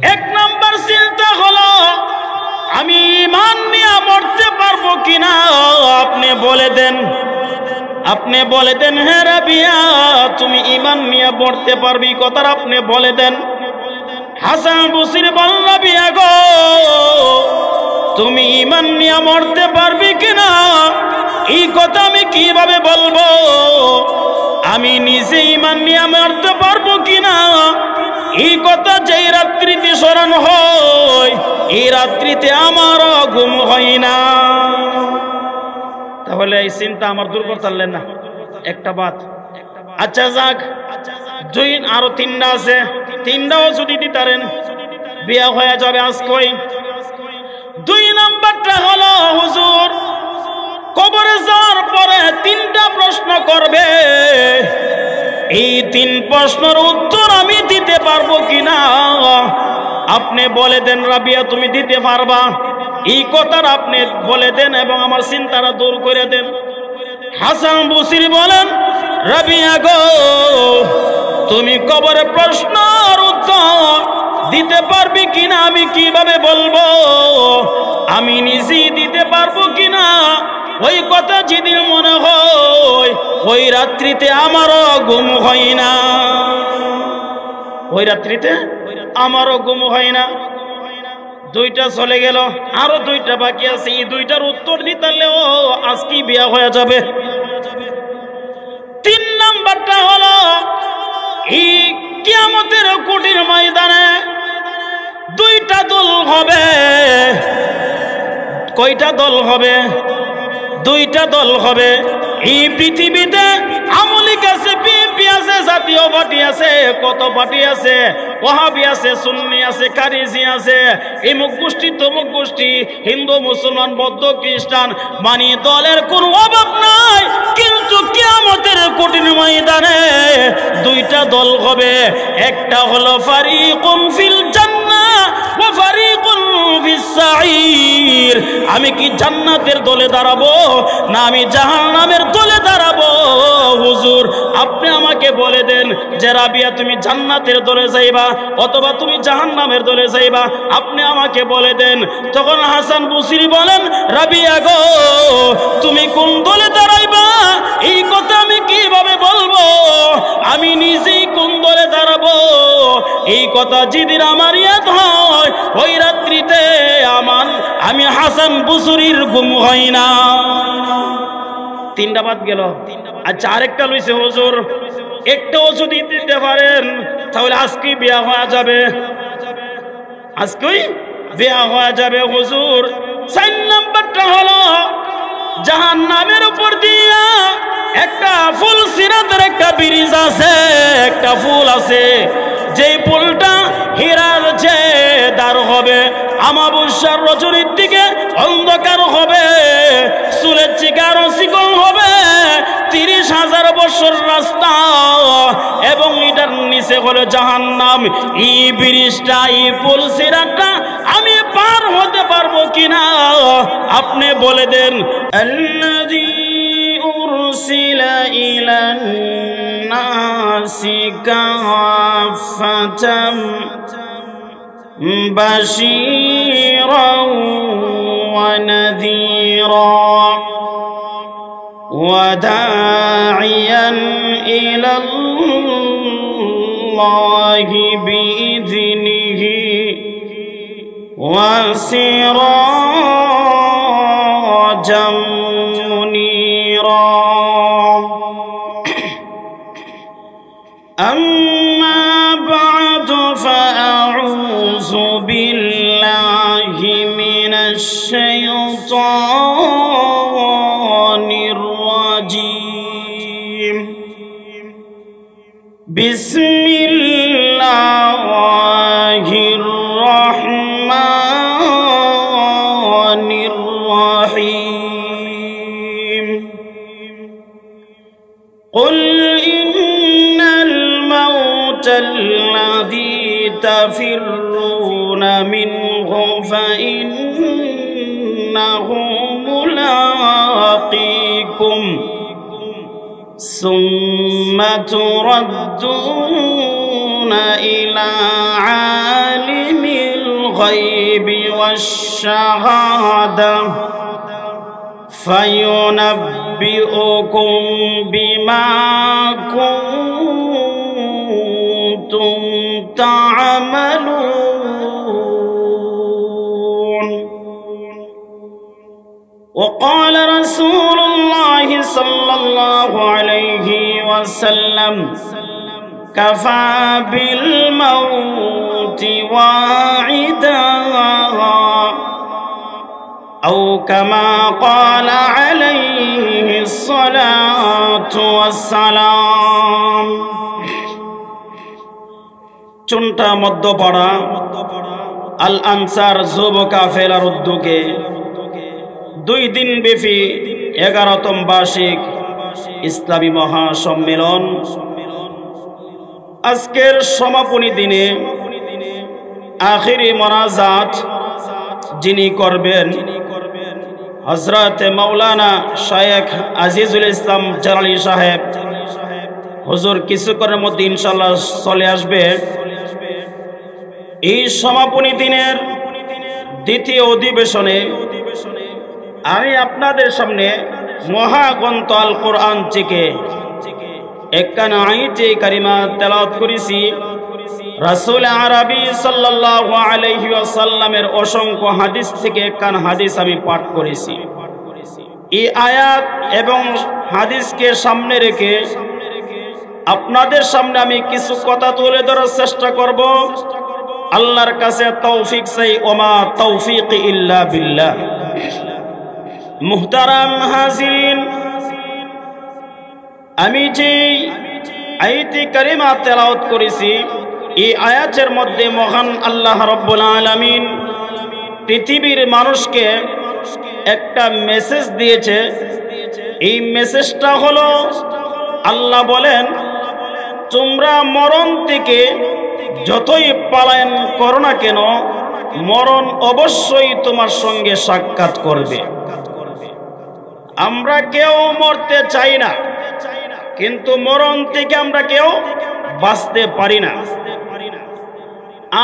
এক নাম্বার চিন্তা হলো আমি ঈমান নিয়ে মরতে পারবো কিনা। আপনি বলে দেন হে রাবিয়া তুমি ঈমান নিয়ে মরতে পারবি, কথা আপনি বলে দেন। হাসান বসরি বলল রাবিয়া গো তুমি ঈমান নিয়ে মরতে পারবি কিনা, এই কথা আমি কিভাবে বলবো? আমি নিজে ঈমান নিয়ে মরতে পারবো কিনা এই কথা যেই রাত্রিতে স্মরণ হয় এই রাত্রিতে আমারও ঘুম হয় না। তাহলে এই চিন্তা আমার দূর করতে পারলেন না একটা বাত। আচ্ছা যাক, আরো তিনটা আছে, তিনটাও যদি দিতারেন বিয়া হয়ে যাবে আজকে। দুই নাম্বারটা হলো হুজুর কবরে যাওয়ার পরে তিনটা প্রশ্ন করবে, এই তিন প্রশ্নের উত্তর আমি দিতে পারবো কিনা। আপনি বলে দেন রাবিয়া তুমি দিতে পারবা, এই কথার আপনি বলে দেন এবং আমার চিন্তাটা দূর করে দেন। হাসান বসরি বলেন রাবিয়া গো তুমি কবরে প্রশ্নের উত্তর দিতে পারবি কিনা আমি কিভাবে বলবো, আমি নিজেই দিতে পারবো কিনা ওই কথা যেদিন মনে হয় ওই রাত্রিতে আমারও ঘুম হয় না, ওই রাত্রিতে আমারও ঘুম হয় না। দুইটা চলে গেল, আরো দুইটা বাকি আছে, এই দুইটার উত্তর দিতেও আজকে বিয়া হয়ে যাবে। তিন নাম্বারটা হলো এই কিয়ামতের কঠিন ময়দানে দুইটা দল হবে। কয়টা দল হবে? দুইটা দল হবে। এই পৃথিবীতে আমলিক আছে, বিএনপি আছে, জাতীয় পার্টি আছে, কত পার্টি আছে, ওয়াহাবি আছে, সুন্নি আছে, কারিজি আছে, এমুক গোষ্ঠী তমুক গোষ্ঠী, হিন্দু মুসলমান বৌদ্ধ খ্রিস্টান, মানে দলের কোনো অভাব নাই। কিন্তু কিয়ামতের কঠিন ময়দানে দুইটা দল হবে, একটা হলো ফারিকুন ফিল জান্নাহ ওয়া ফারিকুন ফিস সাঈর। আমি কি জান্নাতের দলে দাঁড়াবো না আমি জাহান্নামের দলে দাঁড়াবো? হুজুর আপনি আমাকে বলে দেন যে রাবিয়া তুমি জান্নাতের দলে যাইবা অথবা তুমি জাহান্নামের দলে যাইবা, আপনি আমাকে বলে দেন। তখন হাসান বসরি বলেন রাবিয়া গো তুমি কোন দলে দাঁড়াইবা এই কথা আমি কিভাবে বলবো, আমি নিজেই কোন দলে দাঁড়াবো এই কথা যেদিন আমার ইয়াদ হয় ওই রাত্রিতে আমি হাসান বসরির ঘুম হয় না। তিনটা বাদ গেল। আচ্ছা আরেকটা লইছে হুজুর, একটাও যদি দিতে পারেন তাহলে আজকে বিয়া হয়ে যাবে, আজকেই বিয়া হয়ে যাবে হুজুর। চার নাম্বারটা হলো জাহান্নামের উপর দিয়া একটা ফুল সিরাতের একটা ব্রিজ আছে, একটা ফুল আছে, যেই ফুলটা হীরার চেয়ে দার হবে, আমাবস্যার রজনীর দিকে অন্ধকার হবে, চুলের চিকার চিকন হবে, 30,000 বছর রাস্তা এবং এটার নিচে হলো জাহান্নাম। এই ব্রিজটা এই ফুল সিরাতটা আমি পার হতে পারবো কিনা আপনি বলে দেন। আল্লাযী উরসিলা ইলান নাসি কাফাতাম বাশীরাও ওয়া নাযীরা ওয়া দাঈয়ান ইলাল্লাহি বিইذনিহি ওয়া সিরাজাম মুনীরা। أما بعد فأعوذ بالله من الشيطان الرجيم. بسم الله الرحمن الرحيم. قل الذي تفرون منه فإنه ملاقيكم ثم تردون إلى عالم الغيب والشهادة فينبئكم بما كنتم تعملون. وقال رسول الله صلى الله عليه وسلم كفى بالموت واعدا أو كما قال عليه الصلاة والسلام. চুনটা মধ্যপাড়া আল আনসার যুব কাফেলার উদ্যোগে 2 দিন ব্যাপী 11তম বার্ষিক ইসলামী মহাসম্মেলন আজকের সমাপনী দিনে আখিরি মোনাজাত যিনি করবেন হযরত মাওলানা শায়েখ আজিজুল ইসলাম জালালী সাহেব হুজুর কিছুক্ষণের মধ্যে ইনশাআল্লাহ চলে আসবে। এই সমাপনী দিনের দ্বিতীয় অধিবেশনে আমি আপনাদের সামনে মহাগ্রন্থ আল কোরআন থেকে একখানা আয়াতে কারিমা তেলাওয়াত করেছি। রাসূল আরবি সাল্লাল্লাহু আলাইহি ওয়াসাল্লামের অসংখ্য হাদিস থেকে একখানা হাদিস আমি পাঠ করেছি। এই আয়াত এবং হাদিসকে সামনে রেখে আপনাদের সামনে আমি কিছু কথা তুলে ধরার চেষ্টা করব। আল্লাহর কাছে তৌফিক চাই, ওমা তৌফিক ইল্লা বিল্লাহ। মুহতারাম হাজিরিন, আমি যে আয়াতে কারিমা তেলাওয়াত করেছি এই আয়াতের মধ্যে মহান আল্লাহ রাব্বুল আলামিন পৃথিবীর মানুষকে একটা মেসেজ দিয়েছে। এই মেসেজটা হলো আল্লাহ বলেন, তোমরা মরণ থেকে যতই পলায়ন করো না কেন মরণ অবশ্যই তোমার সঙ্গে সাক্ষাৎ করবে। আমরা কেউ মরতে চাই না, কিন্তু মরণ থেকে আমরা কেউ বাঁচতে পারি না।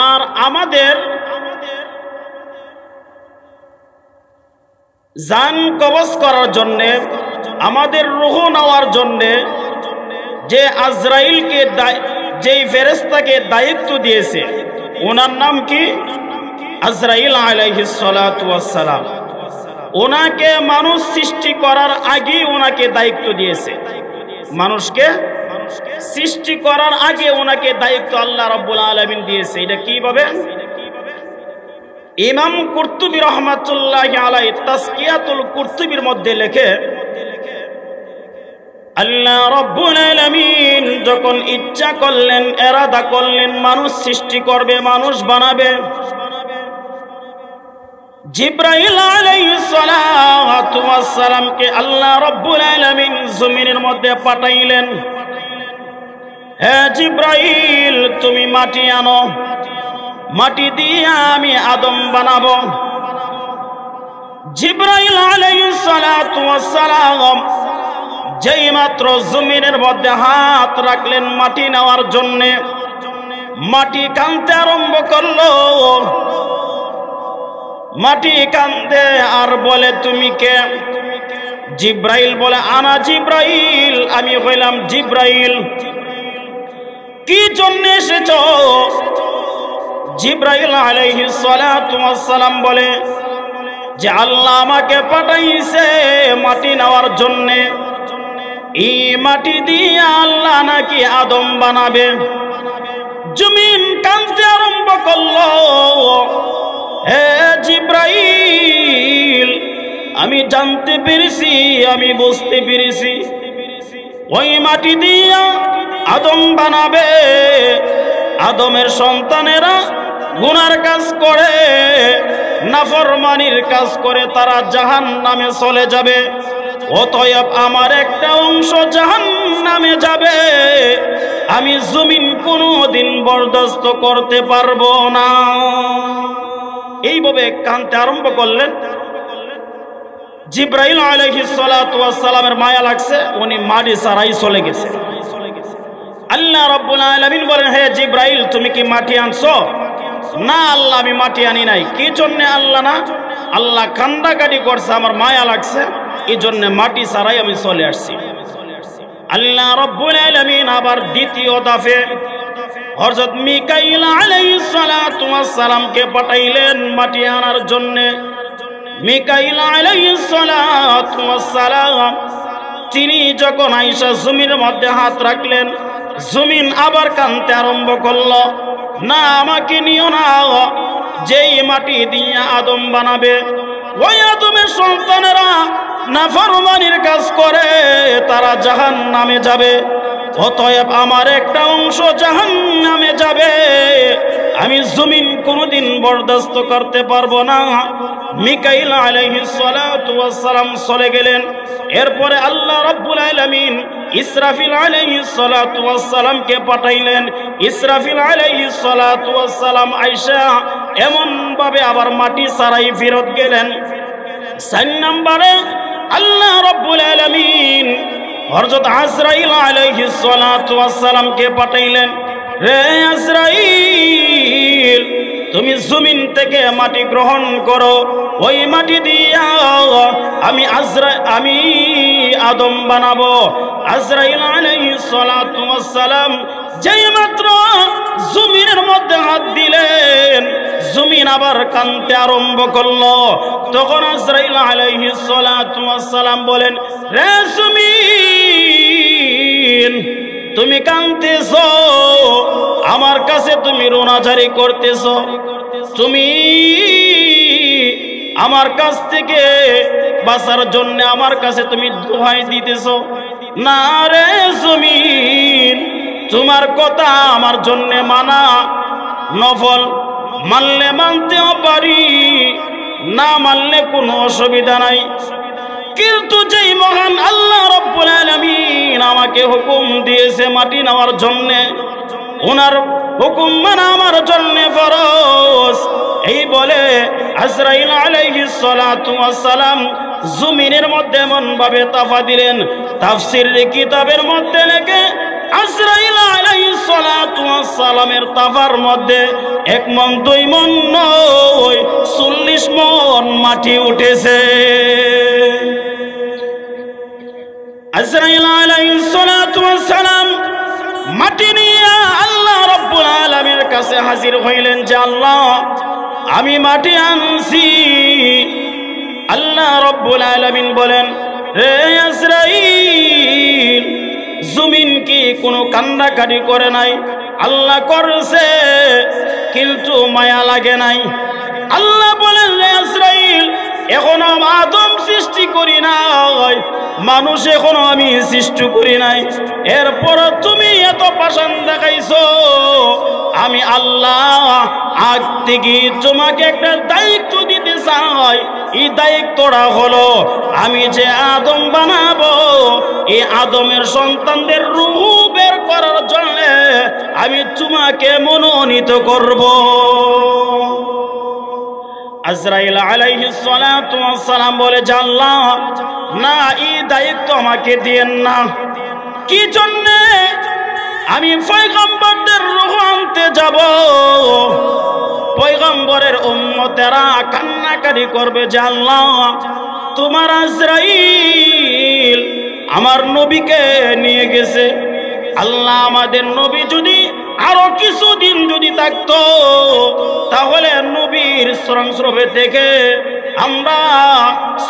আর আমাদের জান কবজ করার জন্য, আমাদের রূহ নেওয়ার জন্য যে আজরাইলকে যেই ফেরেশতাকে দায়িত্ব দিয়েছে ওনার নাম কি? আজরাইল আলাইহিস সালাতু ওয়াস সালাম। ওনাকে মানুষ সৃষ্টি করার আগে ওনাকে দায়িত্ব দিয়েছে। মানুষকে সৃষ্টি করার আগে ওনাকে দায়িত্ব আল্লাহ রাব্বুল আলামিন দিয়েছে। এটা কিভাবে? ইমাম কুরতুবী রাহমাতুল্লাহি আলাইহি তাসকিয়াতুল কুরতুবীর মধ্যে লেখে, আল্লাহ রাব্বুল আলামিন যখন ইচ্ছা করলেন, ইরাদা করলেন মানুষ সৃষ্টি করবে, মানুষ বানাবে, জিবরাইল আলাইহিস সালাতু ওয়াস সালামকে আল্লাহ রাব্বুল আলামিন জমিনের মধ্যে পাঠাইলেন। হে জিবরাইল, তুমি মাটি আনো, মাটি দিয়ে আমি আদম বানাবো। জিবরাইল আলাইহিস সালাতু ওয়াস সালাম যেই মাত্র জমিনের মধ্যে হাত রাখলেন মাটি নেওয়ার জন্য, মাটি কাঁদতে আরম্ভ করলো। মাটি কাঁদে আর বলে, তুমি কে? জিবরাইল বলে, আনা জিবরাইল, আমি হইলাম জিবরাইল। কি জন্য এসেছো? জিবরাইল আলাইহিস সালাতু ওয়াস সালাম বলে যে আল্লাহ আমাকে পাঠাইছে মাটি নেওয়ার জন্য। এই মাটি দিয়ে আল্লাহ নাকি আদম বানাবে। জমিন কাঁদতে আরম্ভ করলো, হে জিবরাইল, আমি জানতে পেরেছি, আমি বুঝতে পেরেছি, ওই মাটি দিয়ে আদম বানাবে। আদমের সন্তানেরা গুনার কাজ করে, নাফরমানির কাজ করে, তারা জাহান্নামে চলে যাবে। অতএব আমার একটা অংশ জাহান্নামে যাবে, আমি জমিন কোনোদিন বরদাস্ত করতে পারবো না। এইভাবে কাঁদতে আরম্ভ করলেন। জিবরাইল আলাইহিস সালাতু ওয়াস সালামের মায়া লাগছে, উনি মাটি ছাড়াই চলে গেছে। আল্লাহ রাব্বুল আলামিন বলেন, হে জিবরাইল, তুমি কি মাটি আনছো? না আল্লাহ আমি মাটি আনি নাই। কি জন্য আল্লাহ না, আল্লাহ কান্দাকাটি করছে, আমার মায়া লাগছে, এই জন্য মাটি ছাড়াই আমি চলে আসছি। আল্লাহ রাব্বুল আলামিন আবার দ্বিতীয় দফে হযরত মিকাইল আলাইহিস সালাতু ওয়াস সালামকে পাঠাইলেন মাটি আনার জন্য। মিকাইল আলাইহিস সালাতু ওয়াস সালাম তিনি যখন আয়েশা জমিনের মধ্যে হাত রাখলেন, জমিন আবার কাঁদতে আরম্ভ করলো, না আমাকে নিও না, যেই মাটি দিয়ে আদম বানাবে ওই আদমের সন্তানেরা নাফরমানির কাজ করে তারা জাহান্নামে যাবে, অতএব আমার একটা অংশ জাহান্নামে যাবে, আমি জমিন কোনোদিন বরদাস্ত করতে পারবো না। মিকাইল আলাইহিস সালাতু ওয়াস সালাম চলে গেলেন। এরপরে আল্লাহ রাব্বুল আলামিন ইসরাফিল আলাইহিস সালাতু ওয়াস সালামকে পাঠাইলেন। ইসরাফিল আলাইহিস সালাতু ওয়াস সালাম আয়েশা এমন ভাবে আবার মাটি ছাড়াই ফেরত গেলেন। 4 নম্বরে আল্লাহ রাব্বুল আলামিন হযরত আজরাইল আলাইহিস সালাতু ওয়াস সালামকে পাঠাইলেন, রে আজরাইল তুমি জমিন থেকে মাটি গ্রহণ করো, ওই মাটি দিয়া আমি আদম বানাবো। আজরাইল আলাইহিস সালাতু ওয়াস সালাম যেই মাত্র জমিনের মধ্যে হাত দিলেন, জমিন আবার কাঁদতে আরম্ভ করলো। তখন আজরাইল আলাইহিস সালাতু ওয়াস সালাম বলেন, রে জমিন তুমি কাঁদতেছো, আমার কাছে তুমি রোনাজারি করতেছো, তুমি আমার কাছ থেকে বাঁচার জন্য আমার কাছে তুমি দোহাই দিতেছো। না রে জমিন, তোমার কথা আমার জন্য মানা নফল, মানলে মানতেও পারি, না মানলে কোনো অসুবিধা নাই, কিন্তু যেই মহান আল্লাহ রাব্বুল আলামিন আমাকে হুকুম দিয়েছে মাটি নেওয়ার জন্য, ওনার হুকুম মানা আমার জন্য ফরজ। এই বলে আজরাইল আলাইহিস সালাতু ওয়াস সালাম জমিনের মধ্যে এমন ভাবে তাফা দিলেন, তাফসীর কিতাবের মধ্যে লেখে আজরাইল আলাইহিস সালাতু ওয়াস সালামের তাফার মধ্যে 1 মণ 2 মণ নয় 40 মণ মাটি উঠেছে। আজরাইল আলাইহিস সালাতু ওয়াস সালাম মাটি নিয়ে আল্লাহ রাব্বুল আলামিনের কাছে হাজির হইলেন যে আল্লাহ আমি মাটি আনছি। আল্লাহ রাব্বুল আলামিন বলেন, রে আজরাইল জমিন কি কোনো কান্নাকাটি করে নাই? আল্লাহ করছে, কিন্তু মায়া লাগে নাই। আল্লাহ বলেন, রে আজরাইল এখনো আদম সৃষ্টি করি নাই, মানুষ এখনো আমি সৃষ্টি করি নাই, এরপর তুমি এত পাষাণ দেখাইছো। আমি আল্লাহ আগ থেকে তোমাকে একটা দায়িত্ব দিতে চাই। এই দায়িত্বটা হলো আমি যে আদম বানাবো, এই আদমের সন্তানদের রূহ বের করার জন্য আমি তোমাকে মনোনীত করব। আজরাইল আলাইহিস সালাতু ওয়াস সালাম বলে, আল্লাহ না, এই দায়িত্ব আমাকে দিয়েন না। কি জন্য? আমি পয়গম্বরদের রূহ আনতে যাব, পয়গম্বরের উম্মতেরা কান্নাকাটি করবে যে আল্লাহ তোমার আজরাইল আমার নবীকে নিয়ে গেছে। আল্লাহ আমাদের নবী যদি আরো কিছুদিন যদি থাকতো, তাহলে নবীর সংস্রবে থেকে আমরা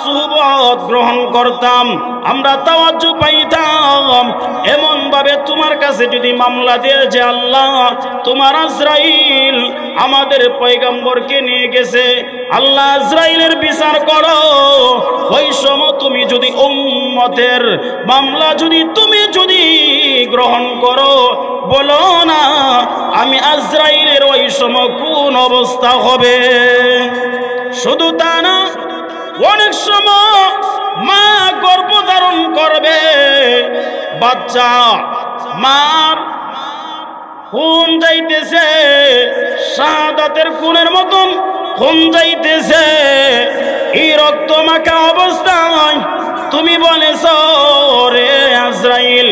সুবত গ্রহণ করতাম, আমরা তাওয়াজ্জু পাইতাম। এমন ভাবে তোমার কাছে যদি মামলা দিয়ে যে আল্লাহ তোমার আজরাইল আমাদের পয়গম্বরকে নিয়ে গেছে, আল্লাহ আজরাইলের বিচার করো। ওই সময় তুমি যদি উম্মতের মামলা তুমি যদি গ্রহণ করো, বলো না আমি আজরাইলের ওই সময় কোন অবস্থা হবে। শুধু তা না, অনেক সময় মা গর্ভধারণ করবে, বাচ্চা মার খুন যাইতেছে, শাহাদাতের খুনের মতন খুন যাইতেছে। এই রক্ত মাখা অবস্থায় তুমি বলেছ, রে আজরাইল আজরাইল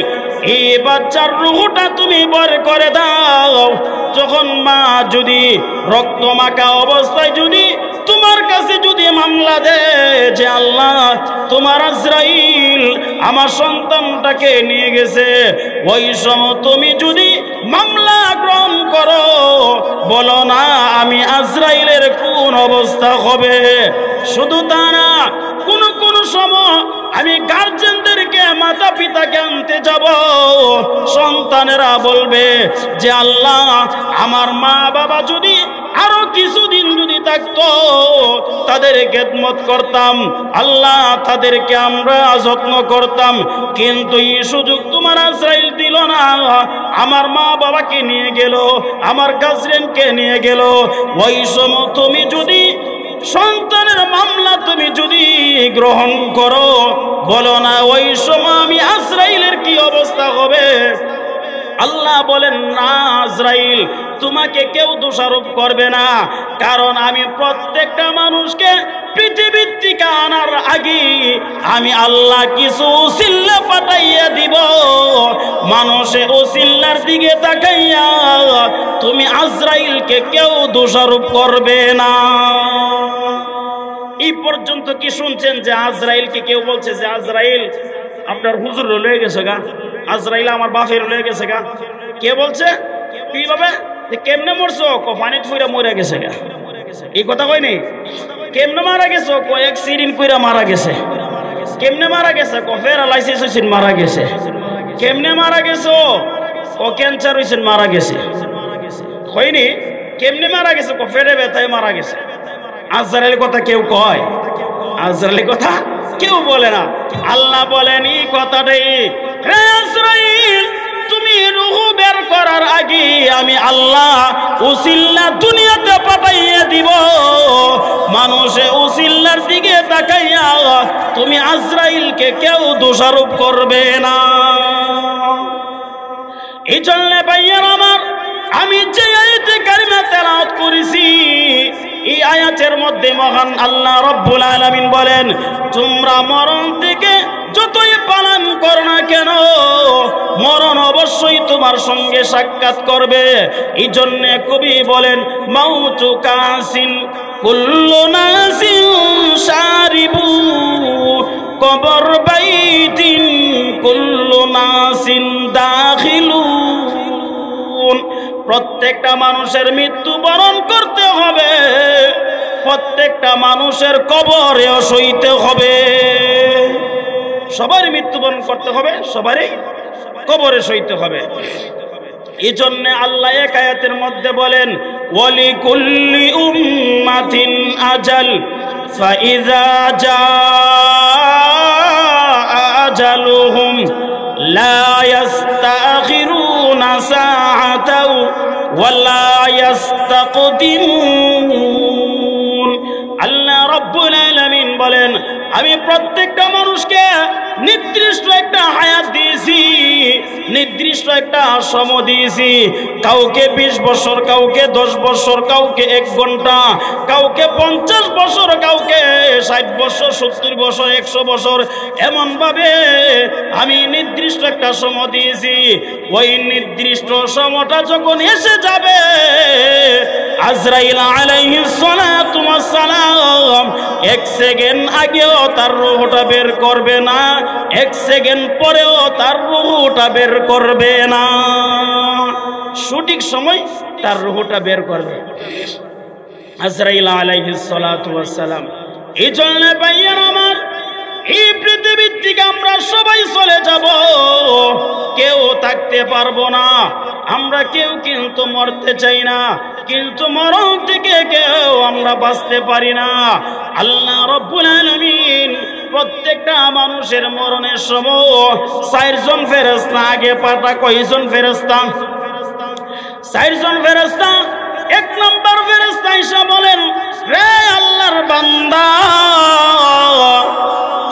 এই বাচ্চার রূহটা তুমি বের করে দাও। যখন মা যদি রক্ত মাখা অবস্থায় যদি তোমার কাছে যদি মামলা দেয় যে আল্লাহ তোমার আজরাইল আমার সন্তানটাকে নিয়ে গেছে, ওই সময় তুমি যদি মামলা গ্রহণ করো, বলো না আমি আজরাইলের কোন অবস্থা হবে। শুধু তা না, কোন সময় আমি গার্জেনদেরকে মাতা পিতাকে আনতে যাব, সন্তানেরা বলবে যে আল্লাহ আমার মা বাবা যদি আরো কিছুদিন যদি থাকতো তাদের খেদমত করতাম, আল্লাহ তাদেরকে আমরা যত্ন করতাম, কিন্তু এই সুযোগ তোমার আজরাইল দিল না। আমার মা বাবাকে নিয়ে গেল, আমার গার্জেনকে নিয়ে গেল। ওই সময় তুমি যদি সন্তানের মামলা তুমি যদি গ্রহণ করো, বলো না ওই সময় আমি আজরাইলের কি অবস্থা হবে। আল্লাহ বলেন না আজরাইল তোমাকে কেউ দোষারোপ করবে না, কারণ আমি প্রত্যেকটা মানুষকে পৃথিবীর থেকে আনার আগে আমি আল্লাহ কিছু উসিল্লা পাঠাইয়া দিব। মানুষে উসিল্লার দিকে তাকাইয়া তুমি আজরাইলকে কেউ দোষারোপ করবে না। এই পর্যন্ত কি শুনছেন যে আজরাইলকে কেউ বলছে যে আজরাইল আপনার হুজুর লয়ে গেছে গা, আজরাইল আমার বাপের লয়ে গেছে গা। কে বলছে? কিভাবে? কেমনে মরছো? পানিত ফুইরা মরে গেছে গা, এই কথা কই নাই। কেমনে মারা গেছো? এক সিরিন কইরা মারা গেছে। কেমনে মারা গেছে? প্যারালাইসিস হইছেন মারা গেছে। কেমনে মারা গেছো? ক্যান্সার হইছেন মারা গেছে। হয়নি? কেমনে মারা গেছে? পেটে ব্যথায় মারা গেছে। আজরাইল কথা কেউ কয়? আজরাইল কথা কেউ বলে না। আল্লাহ বলেন এই কথাটাই, হে আজরাইল তুমি রূহ বের করার আগে আমি আল্লাহ উসিল্লা দুনিয়াতে পাঠাইয়া দিব। মানুষে উসিল্লার দিকে তাকাইয়া তুমি আজরাইলকে কেউ দোষারোপ করবে না। এই জন্য ভাইয়ার আমার, আমি যে আয়াতে কারিমা তেলাওয়াত করেছি এই আয়াতের মধ্যে মহান আল্লাহ রব্বুল আলামিন বলেন তোমরা মরণ থেকে যতই পালন করো না কেন, মরণ অবশ্যই তোমার সঙ্গে সাক্ষাৎ করবে। এই জন্য কবি বলেন মাউতু কাসিন কুল্লু নাসিন শারিবু কবর বাইতিন কুল্লু নাসিন দাখিলু। প্রত্যেকটা মানুষের মৃত্যু বরণ করতে হবে, প্রত্যেকটা মানুষের কবরেও সইতে হবে। সবারই মৃত্যুবরণ করতে হবে, সবারই কবরে সইতে হবে। এই জন্য আল্লাহ এক আয়াতের মধ্যে বলেন ওয়ালি কুল্লি উম্মাতিন আজাল ফাইযা জাআ আজালুহুম লা ইস্তাখিরুনা সাআতাও ওয়া লা ইস্তাকদিমুন। আল্লাহ রাব্বুল আলামিন বলেন আমি প্রত্যেকটা মানুষকে নির্দিষ্ট একটা হায়াত দিয়েছি, নির্দিষ্ট একটা সময় দিয়েছি। কাউকে 20 বছর, কাউকে 10 বছর, কাউকে 1 ঘন্টা, কাউকে 50 বছর, কাউকে 60 বছর, 70 বছর, 100 বছর, এমন ভাবে আমি নির্দিষ্ট একটা সময় দিয়েছি। ওই নির্দিষ্ট সময়টা যখন এসে যাবে আজরাইল আলাইহিস সালাতু ওয়াস সালাম 1 সেকেন্ড আগেও তার রূহটা বের করবে না, 1 সেকেন্ড পরেও তার রূহটা বের করবে না। সঠিক সময় তার রূহটা বের করবে আজরাইল আলাইহিস সালাতু ওয়াস সালাম। এই জন্য ভাইয়ার আমার, এই পৃথিবীর থেকে আমরা সবাই চলে যাব, কেউ থাকতে পারবো না। আমরা কেউ কিন্তু মরতে চাই না, কিন্তু মরণ থেকে কেউ আমরা বাঁচতে পারি না। আল্লাহ রাব্বুল আলামিন প্রত্যেকটা মানুষের মরণের সময় 4 জন ফেরেশতা আগে পাঠা। কয়জন ফেরেশতা? 4 জন ফেরেশতা। 1 নম্বর ফেরেশতা এসে বলেন রে আল্লাহর বান্দা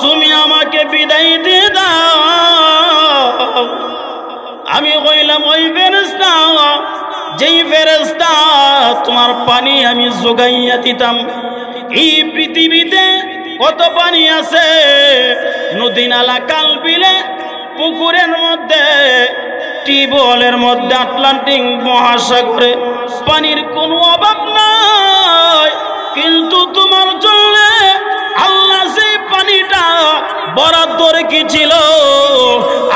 তুমি আমাকে বিদায় দিয়ে দাও। আমি কইলাম ওই ফেরেশতা যেই ফেরেশতা তোমার পানি আমি যোগাইয়া দিতাম। এই পৃথিবীতে কত পানি আছে, নদী নালা কাল বিলে পুকুরের মধ্যে, টিউবওয়েলের মধ্যে, আটলান্টিক মহাসাগরে পানির কোনো অভাব নাই, কিন্তু তোমার জন্য আল্লাহ সেই পানিটা বরাদ্দ রেখেছিল।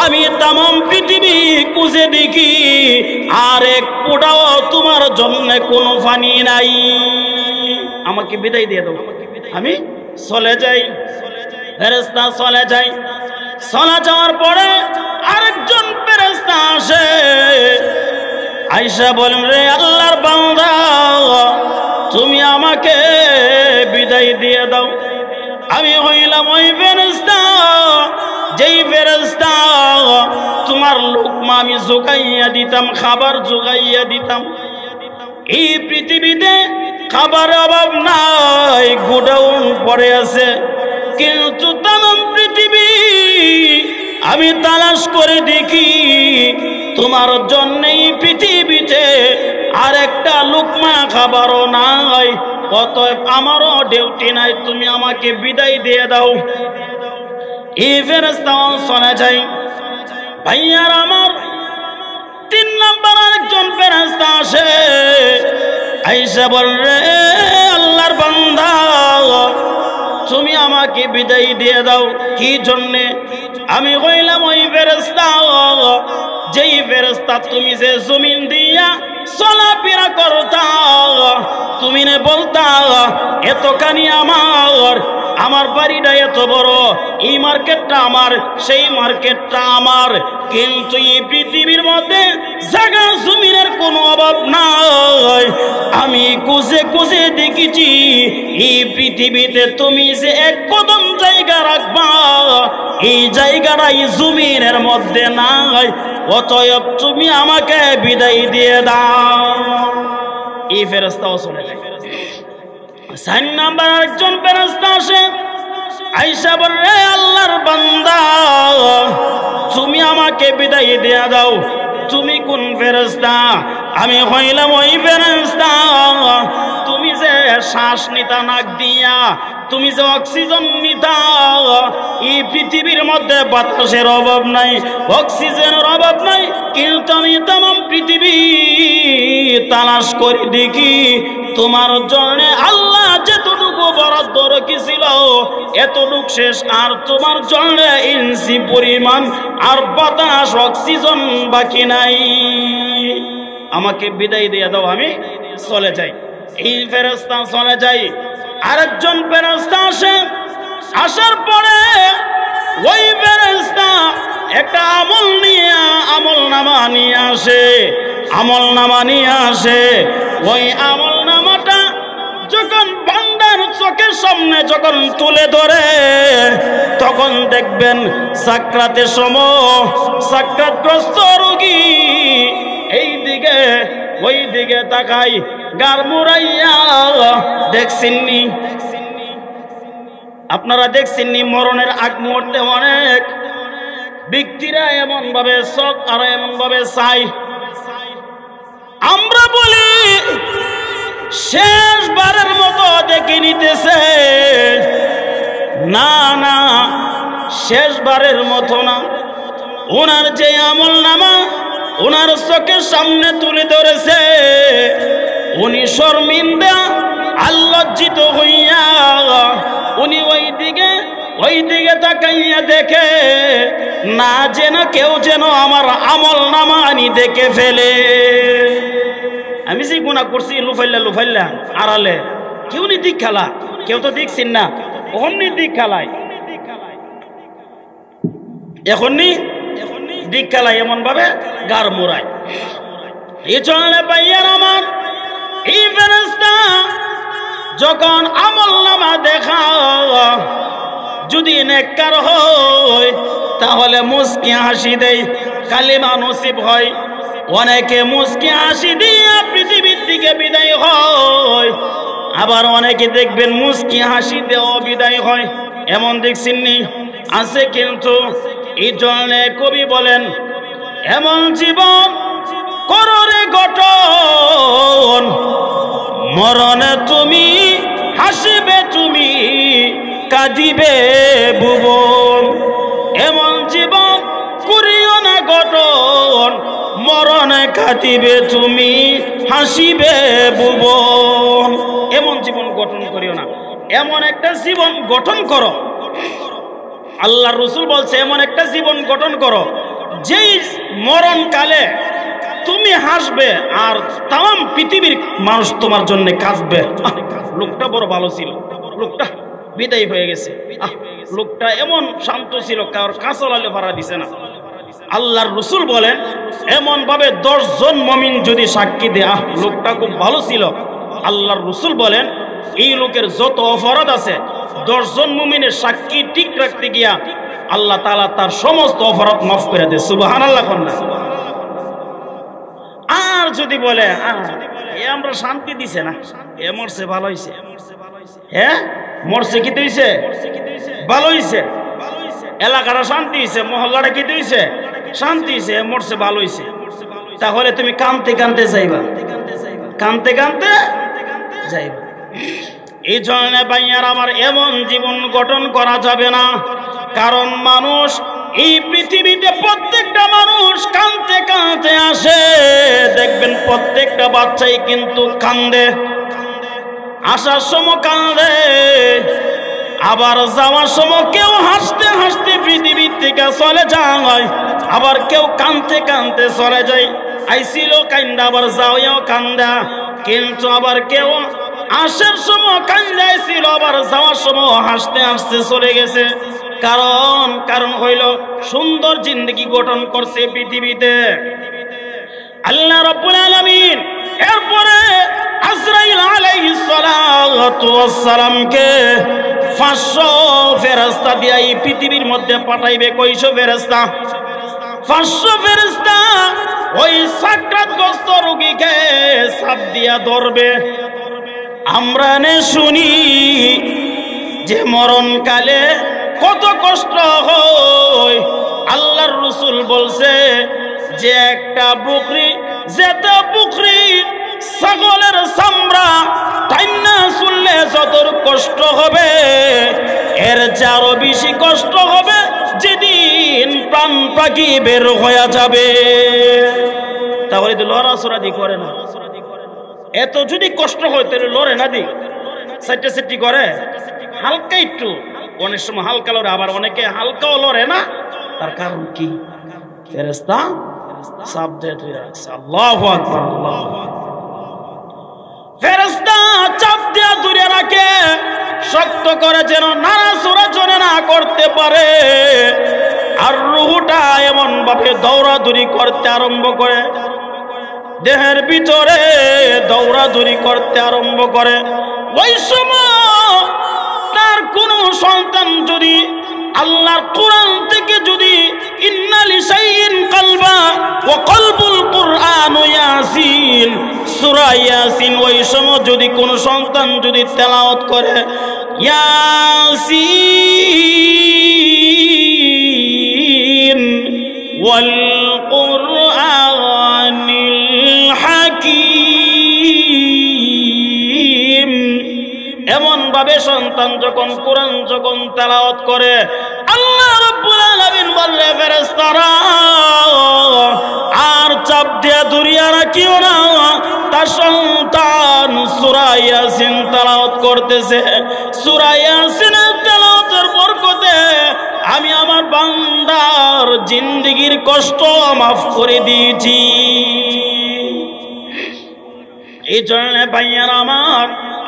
আমি তামাম পৃথিবী খুঁজে দেখি আর এক ফোঁটাও তোমার জন্য কোনো পানি নাই। আমাকে বিদায় দিয়ে দাও, আমি চলে যাই। ফেরেশতা চলে যায়। চলে যাওয়ার পরে আরেকজন ফেরেশতা আসে, আয়েশা বলেন, রে আল্লাহর বান্দা, তুমি আমাকে বিদায় দিয়ে দাও। আমি হইলাম ওই ফেরেশতা যেই ফেরেশতা তোমার লোকমা আমি জোগাইয়া দিতাম, খাবার জোগাইয়া দিতাম। এই পৃথিবীতে খাবার অভাব নাই, গোডাউন পড়ে আছে, কিন্তু তামাম পৃথিবী আমি তালাশ করে দেখি তোমার জন্যই পৃথিবীতে আর একটা লুকমা খাবারও নাই, অতএব আমারও ডিউটি নাই, তুমি আমাকে বিদায় দিয়ে দাও। এই ফেরেশতা চলে যায়। ভাইয়ার আমার 3 নম্বর আরেকজন ফেরেশতা আসে, আয়েশা বল, রে আল্লাহর বান্দা, তুমি আমাকে বিদায় দিয়ে দাও। কি জন্যে? আমি হইলাম ওই ফেরেশতা যেই ফেরেশতা তুমি যে জমিন দিয়া চলাফেরা করতা, তুমি নে বলতা এতখানি আমার বাড়িটা এত বড়, এই মার্কেটটা আমার, সেই মার্কেটটা আমার, কিন্তু এই পৃথিবীর মধ্যে জায়গা জমিনের কোনো অভাব নাই। আমি খুঁজে খুঁজে দেখেছি এই পৃথিবীতে তুমি যে এক কদম জায়গা রাখবা, এই জায়গাটা এই জমিনের মধ্যে নাই, অতএব তুমি আমাকে বিদায় দিয়ে দাও। এই ফেরেশতাও চলে যায়। 4 নম্বর আরেকজন ফেরেশতা আসে, আয়েশা বলে, রে আল্লাহর বান্দা, তুমি আমাকে বিদায় দিয়ে দাও। তুমি কোন ফেরেশতা? আমি হইলাম ওই ফেরেশতা তুমি যে শ্বাস নিতা নাক দিয়া, তুমি যে অক্সিজেন নিতা। এই পৃথিবীর মধ্যে বাতাসের অভাব নাই, অক্সিজেনের অভাব নাই, কিন্তু আমি তামাম পৃথিবী তালাশ করে দেখি তোমার জন্য আল্লাহ যেতটুকু বরাদ্দ রেখেছিল এতটুকু শেষ, আর তোমার জন্য ইঞ্চি পরিমাণ আর বাতাস অক্সিজেন বাকি নাই। আমাকে বিদায় দিয়ে দাও, আমি চলে যাই। এই ফেরেশতা চলে যাই। আরেকজন ফেরেশতা আসে, আসার পরে ওই ফেরেশতা একটা আমলনামা নিয়ে আসে। ওই আমলনামাটা যখন বান্দার চোখের সামনে যখন তুলে ধরে, তখন দেখবেন সাকরাতের সময় সাকরাতগ্রস্ত রোগী এই দিকে ওই দিকে তাকাই, গার মুড়াইয়া দেখছেননি? আপনারা দেখছেননি মরণের আগ মুহূর্তে অনেক ব্যক্তিরা এমন ভাবে চোখ আর এমন ভাবে চাই। আমরা বলি শেষবারের মতো দেখে নিতেছে, না না, শেষবারের মতো না। ওনার যে আমলনামা ওনার চোখের সামনে তুলে ধরেছে, উনি শর্মিন্দা আল্লজ্জিত হইয়া উনি ওই দিকে তাকাইয়া দেখে, না যেন কেউ যেন আমার আমলনামা আনি দেখে ফেলে। আমি যে গুনাহ করছি লুফাইল্লা আড়ালে, কেউ নি দিক খেলা, কেউ তো দেখছেন না, অমনি দিক খেলায়, এখনই দিক খেলায়, এমন ভাবে গার মোড়ায়। এই চলে পাইয়ার আমার এই ফেরেশতা যখন আমলনামা দেখা, যদি নেককার হয় তাহলে মুস্কি হাসি দেয়, কালিমা নসিব হয়। অনেকে মুস্কি হাসি দিয়া পৃথিবীর দিকে বিদায় হয়, আবার অনেকে দেখবেন মুস্কি হাসি দেওয়া বিদায় হয়। এমন দেখছেননি? আছে। কিন্তু এই জন্য কবি বলেন, এমন জীবন কররে গঠন, মরণে তুমি হাসিবে, তুমি কাঁদিবে ভুবন। এমন জীবন কাঁদিবে তুমি, হাসিবে ভুবন। এমন জীবন গঠন করিও না, এমন একটা জীবন গঠন করো। আল্লাহর রাসূল বলছে এমন একটা জীবন গঠন করো যেই মরণকালে তুমি হাসবে আর তাম পৃথিবীর মানুষ তোমার জন্য কাঁদবে। লোকটা বড় ভালো ছিল, লোকটা বিদায় হয়ে গেছে, লোকটা এমন শান্ত ছিল, কার কাঁচলালে ভাড়া দিছে না। আল্লাহর রাসূল বলেন এমন ভাবে 10 জন মুমিন যদি সাক্ষী দেয় লোকটা খুব ভালো ছিল, আল্লাহর রাসূল বলেন এই লোকের যত অপরাধ আছে 10 জন মুমিনের সাক্ষী ঠিক রাখতে গিয়া আল্লাহ তাআলা তার সমস্ত অপরাধ মাফ করে দেয়। সুবহানাল্লাহ। আর যদি বলে আমরা শান্তি দিছে না, এ মরছে ভালো হইছে, হ্যাঁ মরছে কি হইছে ভালো হইছে, এলাকাটা শান্তি হইছে, মহল্লাটা কি হইছে শান্তি হইছে, মরছে ভালো হইছে, তাহলে তুমি কানতে কানতে যাইবা, কানতে কানতে যাইবা। এই জন্য ভাইয়ার আমার এমন জীবন গঠন করা যাবে না, কারণ মানুষ এই পৃথিবীতে প্রত্যেকটা মানুষ কাঁদতে কাঁদতে আসে। দেখবেন প্রত্যেকটা বাচ্চাই কিন্তু কান্দে, আসার সময় কান্দে, আবার যাওয়ার সময় কেউ হাসতে হাসতে পৃথিবীর থেকে চলে যায়, আবার কেউ কাঁদতে কাঁদতে চলে যায়। আইছিল কান্দা, আবার যাওয়াও কান্দা, কিন্তু আবার কেউ আসার সময় কান্দাইছিল, আবার যাওয়ার সময় হাসতে হাসতে চলে গেছে। কারণ হইল সুন্দর জিন্দগি গঠন করছে পৃথিবীতে আল্লাহ রাব্বুল আলামিন। এরপরে আজরাইল আলাইহিস সালাতু ওয়াস সালামকে 500 ফেরেশতা দিয়ে এই পৃথিবীর মধ্যে পাঠাইবে। কয়শো ফেরেশতা? 500 ফেরেশতা ওই সাকরাতগ্রস্ত রোগীকে চাপ দিয়া ধরবে। আমরা নে শুনি যে মরণকালে কত কষ্ট হয়। আল্লাহর রাসূল বলছে যে একটা বকরি, যেটা বকরি ছাগলের চামড়া টাইনা চুললে যত কষ্ট হবে, এর চারও বেশি কষ্ট হবে যেদিন প্রাণ পাখি বের হয়ে যাবে। তাহলে তো লড়াচড়া দি করে না, এত যদি কষ্ট হয় তাহলে লড়ে না দি, সাইটে সেটি করে হালকা একটু, অনেক সময় হালকা লড়ে, আবার অনেকে হালকাও লড়ে না। তার কারণ কি? ফেরেশতা চাপ দিয়ে ধরে রাখছে। আল্লাহু আকবার, আল্লাহু আকবার। ফেরেশতা চাপ দিয়ে ধরে রাখে শক্ত করে, যেন নাড়াচড়া যেন না করতে পারে। আর রূহটা এমন ভাবে দৌড়াদৌড়ি করতে আরম্ভ করে, দেহের ভিতরে দৌড়াদৌড়ি করতে আরম্ভ করে। ওই সময় তার কোন সন্তান যদি আল্লাহর কোরআন থেকে যদি ইন্না লিশাইইন কালবা ওয়া কলবুল কুরআন ইয়াসিন, সূরা ইয়াসিন, ওই সময় যদি কোন সন্তান যদি তেলাওয়াত করে ইয়াসিন ওয়াল কুরআনিল হাকীম, এমন ভাবে সন্তান যখন কোরআন যখন তেলাওয়াত করে, আল্লাহ রাব্বুল আলামিন বললে ফেরেশতারা আর চাপ দিয়া দুরিয়া রাখিও না, তার সন্তান সূরা ইয়াসিন তেলাওয়াত করতেছে। সূরা ইয়াসিনের তেলাওয়াতের বরকতে আমি আমার বান্দার জিন্দেগীর কষ্ট মাফ করে দিয়েছি। এই জন্য ভাইয়ারা আমার,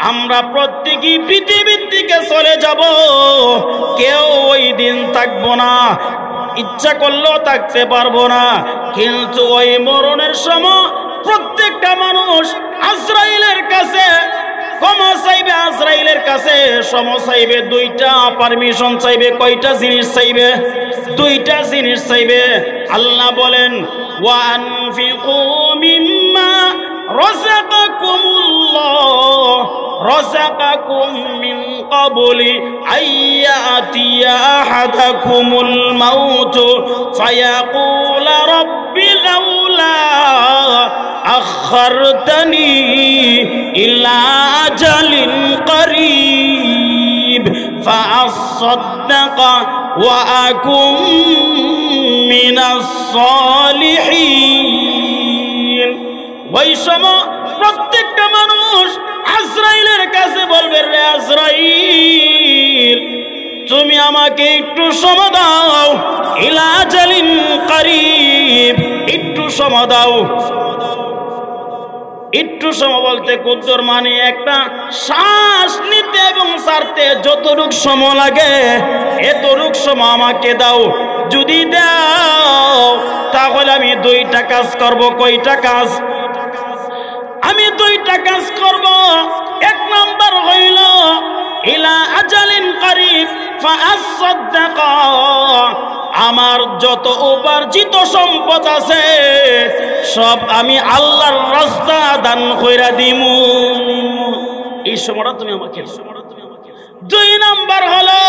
আমরা প্রত্যেকেই পৃথিবীর দিকে চলে যাব, কেউ ওই দিন থাকবো না, ইচ্ছা করলেও থাকতে পারবো না। কিন্তু ওই মরণের সময় প্রত্যেকটা মানুষ আজরাইলের কাছে ক্ষমা চাইবে, আজরাইলের কাছে ক্ষমা চাইবে, দুইটা পারমিশন চাইবে। কয়টা জিনিস চাইবে? দুইটা জিনিস চাইবে। আল্লাহ বলেন ওয়া আনফিকু মিম্মা রাযাকাকুমুল্লাহ রাযাকাকুম মিন ক্বাবলি আইয়াতিয়া আহাদাকুমুল মাউত ফায়াকুলা রাব্বি লাউলা আখখারতানি ইলা আজালিন করিব ফাআসাদদাকা ওয়া আকুম মিনাস সালিহিন। ওই সময় প্রত্যেকটা মানুষ আজরাইলের কাছে বলবে, রে আজরাইল, তুমি আমাকে একটু সময় দাও, ইলা আজালিন করিব, একটু সময় দাও। একটু সময় বলতে কুদ্দুর মানে একটা শ্বাস নিতে এবং ছাড়তে যতটুক সময় লাগে এতটুক সময় আমাকে দাও। যদি দাও তাহলে আমি 2টা কাজ করব। কয়টা কাজ? আমি 2টা কাজ করব। 1 নাম্বার হইল ইলা আজালিন করিব ফাআসাদদাকা, আমার যত উপার্জিত সম্পদ আছে সব আমি আল্লাহর রাস্তা দান কইরা দিমু। এই সময়টা তুমি আমাকে। 2 নাম্বার হলো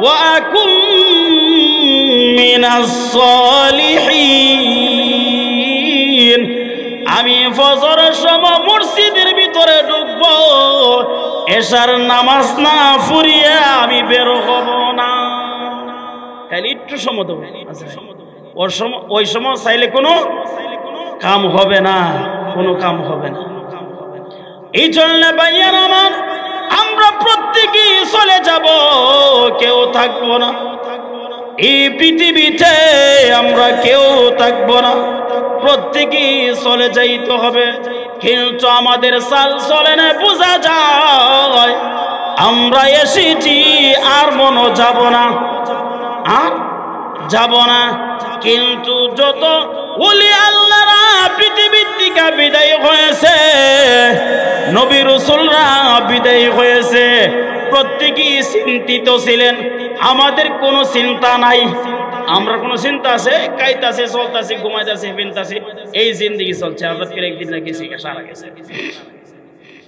ওয়া আকুম মিনাস সালিহিন, আমি ফজরের সময় মসজিদের ভিতরে ঢুকবো, এশার নামাজ না ফুরিয়ে আমি বের হব না। তাহলে একটু সময় দেবো। ওই সময় চাইলে কোনো কাম হবে না, কোনো কাম হবে না। এই জন্য ভাইয়ার আমার, আমরা প্রত্যেকেই চলে যাব, কেউ থাকবো না এই পৃথিবীতে, আমরা কেউ থাকবো না, প্রত্যেকেই চলে যাইতে হবে। কিন্তু আমাদের চাল চলে না, বোঝা যায় আমরা এসেছি আর মনে যাব না, আর যাব না। কিন্তু যত ওলি আল্লাহরা পৃথিবীর থেকে বিদায় হয়েছে, নবী রাসূলরা বিদায় হয়েছে, প্রত্যেকেই চিন্তিত ছিলেন। আমাদের কোনো চিন্তা নাই। আমরা কোনো চিন্তা আছে? খাইতাছে, চলতাছে, ঘুমাইতাছে, ফিনতাছে, এই জিন্দেগি চলছে। হযরত একদিন না গেছে, সারা গেছে।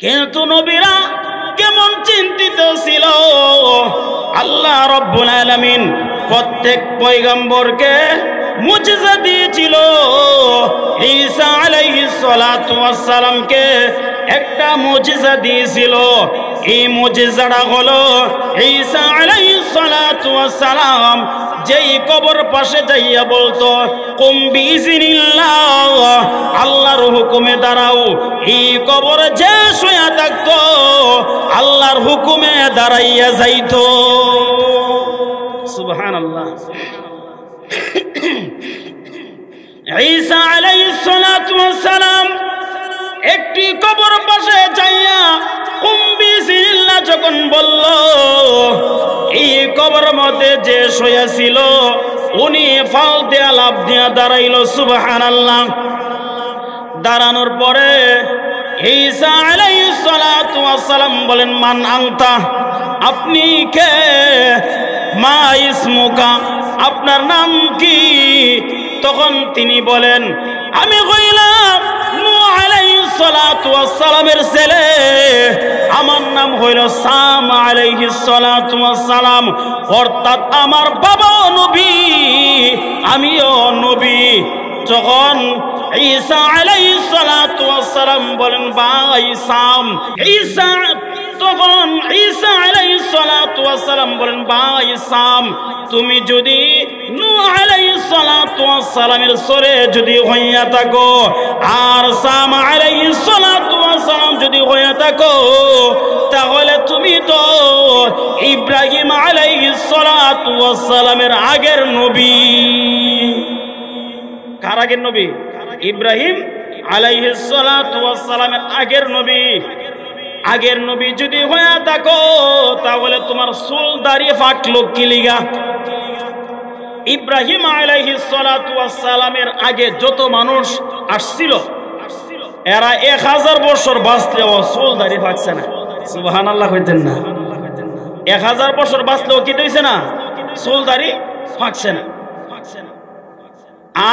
কিন্তু নবীরা কেমন চিন্তিত ছিল! আল্লাহ রাব্বুল আলামিন প্রত্যেক পয়গম্বরকে মুজিজা দিয়েছিল। ঈসা আলাইহিস সালাতু ওয়াস সালামকে একটা মুজিজা দিয়েছিল। এই মুজিজাটা হলো ঈসা আলাইহিস সালাতু ওয়াস সালাম যেই কবর পাশে যাইয়া বলতো, কুম বিইজনিল্লাহ, আল্লাহর হুকুমে দাঁড়াও। এই কবরে যে শুয়ে থাকতো আল্লাহর হুকুমে দাঁড়াইয়া যাইতো। সুবহানাল্লাহ। ঈসা আলাইহিস সালাতু ওয়াস সালাম একটি কবর পাশে যাইয়া কুম বিইজনিল্লাহ যখন বলল, এই কবর মধ্যে যে শুয়ে ছিল উনি ফাল দিয়া লাফ দিয়া দাঁড়াইল। সুবহানাল্লাহ। দাঁড়ানোর পরে ঈসা আলাইহিস সালাতু ওয়াস সালাম বলেন, মান আনতা, আপনি কে? মা ইসমুকা, আপনার নাম কি? তখন তিনি বলেন, আমি হইলাম নূহ আলাইহিস সালাতু ওয়াস সালামের ছেলে, আমার নাম হইল সাম আলাইহিস সালাতু ওয়াস সালাম। অর্থাৎ আমার বাবা নবী, আমিও নবী। যখন ঈসা আলাইহিস সালাতু ওয়াস সালাম বলেন, ভাই সাম, ঈসা, তখন ঈসা আলাইহিস সালাতু ওয়াস সালাম বলেন, ভাই সাম, তুমি যদি নূহ আলাইহিস সালাতু ওয়াস সালামের সরে যদি হইয়া থাকো, আর সাম আলাইহিস সালাতু ওয়াস সালাম যদি হইয়া থাকো, তাহলে তুমি তো ইব্রাহিম আলাইহিস সালাতু ওয়াস সালামের আগের নবী। কার আগের নবী? ইব্রাহিম আলাইহিস সালাতু ওয়াস সালামের আগের নবী। আগের নবী যদি হয়ে থাকো তাহলে তোমার চুল দাড়ি ফাটলো কি লিগা? ইব্রাহিম আলাইহিস সালাতু ওয়াস সালামের আগে যত মানুষ আসছিল এরা 1000 বছর বাঁচলেও চুল দাড়ি ফাটছে না। সুবহানাল্লাহ কইতেন না? 1000 বছর বাঁচলেও কি হইছে না? চুল দাড়ি ফাটছে না।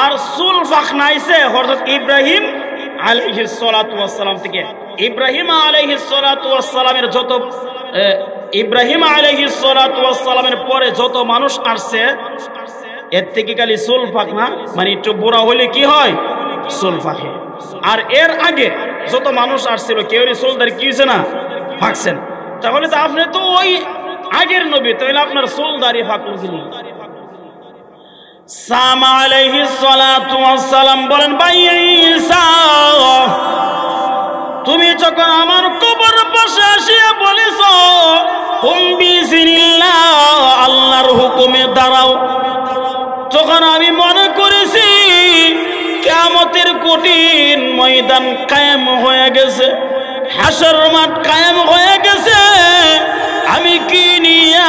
আর চুল ফাঁকনাইছে হযরত ইব্রাহিম আলাইহিস সালাতু ওয়াস সালাম থেকে। ইব্রাহিম আলাইহিস সালাতু ওয়াস সালামের যত ইব্রাহিম আলাইহিস সালাতু ওয়াস সালামের পরে যত মানুষ আসছে এর থেকে খালি চুল ফাঁক না, মানে একটু বুড়া হলে কি হয়? চুল ফাঁকে। আর এর আগে যত মানুষ আসছিল কেউ চুল দাড়ি কি হইছে না? ফাঁকছে না। তাহলে তো আপনি তো ওই আগের নবী, তাহলে আপনার চুল দাড়ি ফাঁকলো কি? সামা আলাইহিস সালাতু ওয়াস সালাম বলেন, ভাই ঈসা, তুমি যখন আমার কবর পাশে আসিয়া বলেছ হুম বিইজনিল্লাহ, আল্লাহর হুকুমে দাঁড়াও, তখন আমি মনে করেছি কিয়ামতের কঠিন ময়দান কায়েম হয়ে গেছে, হাসর মাঠ কায়েম হয়ে গেছে। আমি কি নিয়ে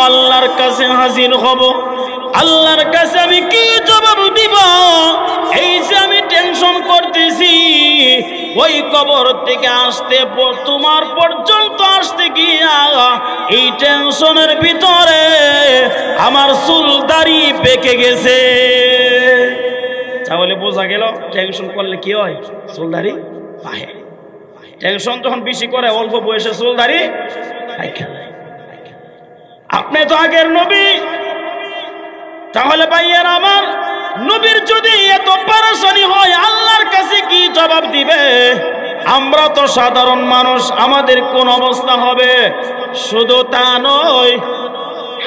আল্লাহর কাছে হাজির হব, আল্লাহর কাছে আমি কি জবাব দিব? এই যে আমি টেনশন করতেছি, ওই কবর থেকে আসতে তোমার পর্যন্ত আসতে গিয়া এই টেনশনের ভিতরে আমার চুল দাড়ি পেকে গেছে। তাহলে বোঝা গেল টেনশন করলে কি হয়, চুল দাড়ি পাহে। টেনশন যখন বেশি করে অল্প বয়সে চুল দাড়ি। আপনি তো আগের নবী, তাহলে ভাইয়ের আমার, নবীর যদি এত পরেশানি হয় আল্লাহর কাছে কি জবাব দিবে? আমরা তো সাধারণ মানুষ, আমাদের কোন অবস্থা হবে? শুধু তা নয়,